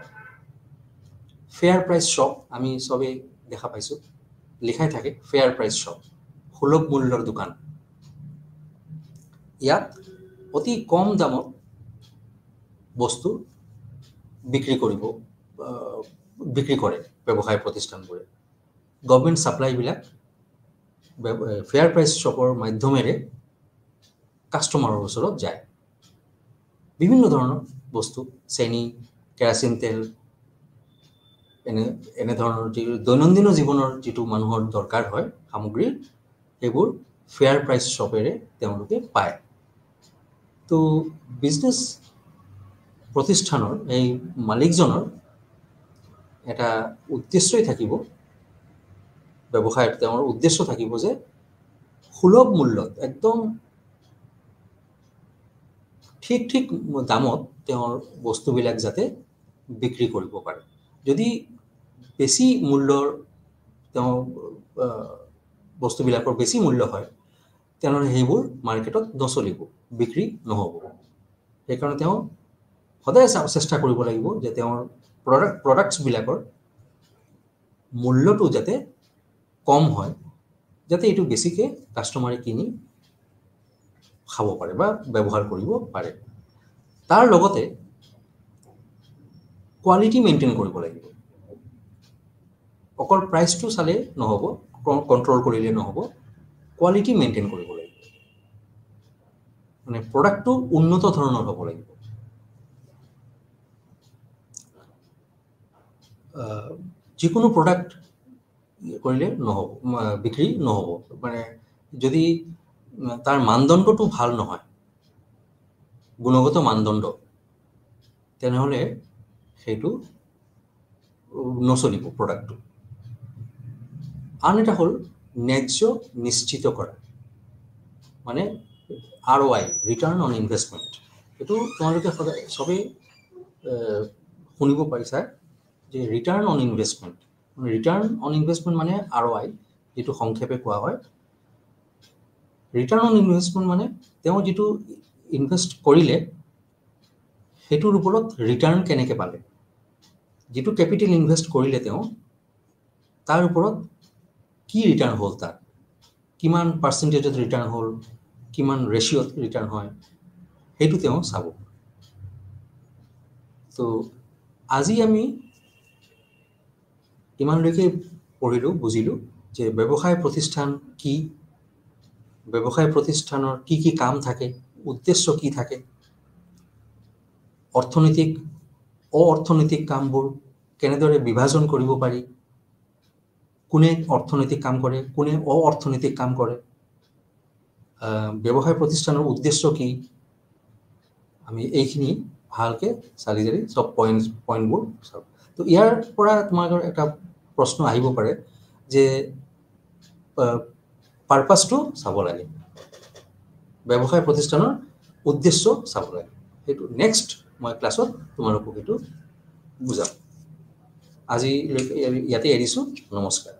ফেয়াৰ প্ৰাইচ শ্বপ। আমি চবেই দেখা পাইছোঁ, লিখাই থাকে ফেয়াৰ প্ৰাইচ শ্বপ, সুলভ মূল্যৰ দোকান। ইয়াত অতি কম দামত বস্তু বিক্ৰী কৰে ব্যৱসায় প্ৰতিষ্ঠানবোৰে। গভৰ্ণমেণ্ট ছাপ্লাইবিলাক ফেয়াৰ প্ৰাইচ শ্বপৰ মাধ্যমেৰে কাষ্টমাৰৰ ওচৰত যায়। বিভিন্ন ধৰণৰ বস্তু, চেনি, কেৰাচিন তেল, এনেধৰণৰ যি দৈনন্দিন জীৱনৰ যিটো মানুহৰ দৰকাৰ হয় সামগ্ৰী, সেইবোৰ ফেয়াৰ প্ৰাইচ শ্বপেৰে তেওঁলোকে পায়। তো বিজনেছ প্ৰতিষ্ঠানৰ এই মালিকজনৰ এটা উদ্দেশ্যই থাকিব, ব্যৱসায়ত তেওঁৰ উদ্দেশ্য থাকিব যে সুলভ মূল্যত, একদম ঠিক দামত তেওঁৰ বস্তুবিলাক যাতে বিক্ৰী কৰিব পাৰে। যদি বেছি মূল্যৰ তেওঁ বস্তুবিলাকৰ বেছি মূল্য হয়, তেনেহ'লে সেইবোৰ মাৰ্কেটত নচলিব, বিক্ৰী নহ'ব। সেইকাৰণে তেওঁ সদায় চেষ্টা কৰিব লাগিব যে তেওঁৰ প্ৰডাক্টছবিলাকৰ মূল্যটো যাতে কম হয়, যাতে এইটো বেছিকৈ কাষ্টমাৰে কিনি খাব পাৰে বা ব্যৱহাৰ কৰিব পাৰে। তাৰ লগতে কোৱালিটি মেইনটেইন কৰিব লাগিব। অকল প্ৰাইচটো চালে নহ'ব, কণ্ট্ৰল কৰিলে নহ'ব, কোৱালিটি মেইনটেইন কৰিব লাগিব। মানে প্ৰডাক্টটো উন্নত ধৰণৰ হ'ব লাগিব। যিকোনো প্ৰডাক্ট কৰিলে নহ'ব, বিক্ৰী নহ'ব। মানে যদি তাৰ মানদণ্ডটো ভাল নহয়, গুণগত মানদণ্ড, তেনেহ'লে সেইটো নচলিব প্ৰডাক্টটো। আন এটা হ'ল ন্যায্য নিশ্চিত কৰা, মানে ROI, ৰিটাৰ্ণ অন ইনভেষ্টমেণ্ট। এইটো তোমালোকে সদায় চবেই শুনিব পাৰিছা যে return on investment. Return on investment মানে ROI, যিটো সংক্ষেপে কোৱা হয়। ৰিটাৰ্ণ অন ইনভেষ্টমেণ্ট মানে তেওঁ যিটো ইনভেষ্ট কৰিলে সেইটোৰ ওপৰত ৰিটাৰ্ণ কেনেকৈ পালে, যিটো কেপিটেল ইনভেষ্ট কৰিলে তেওঁ, তাৰ ওপৰত কি ৰিটাৰ্ণ হ'ল, তাৰ কিমান পাৰ্চেণ্টেজত ৰিটাৰ্ণ হ'ল, কিমান ৰেচিঅ'ত ৰিটাৰ্ণ হয়, সেইটো তেওঁ চাব। তো আজি আমি ইমানলৈকে পঢ়িলোঁ, বুজিলোঁ যে ব্যৱসায় প্ৰতিষ্ঠান কি, ব্যৱসায় প্ৰতিষ্ঠানৰ কি কি কাম থাকে, উদ্দেশ্য কি থাকে, অৰ্থনৈতিক অৰ্থনৈতিক কামবোৰ কেনেদৰে বিভাজন কৰিব পাৰি, কোনে অৰ্থনৈতিক কাম কৰে, কোনে অৰ্থনৈতিক কাম কৰে, ব্যৱসায় প্ৰতিষ্ঠানৰ উদ্দেশ্য কি, আমি এইখিনি ভালকৈ চালি জাৰি চব পইণ্টবোৰ চাওঁ। তো ইয়াৰ পৰা তোমালোকৰ এটা প্ৰশ্ন আহিব পাৰে যে পাৰপাছটো চাব লাগে, ব্যৱসায় প্ৰতিষ্ঠানৰ উদ্দেশ্য চাব লাগে। সেইটো নেক্সট মই ক্লাছত তোমালোকক সেইটো বুজাম। আজি ইয়াতে এৰিছোঁ, নমস্কাৰ।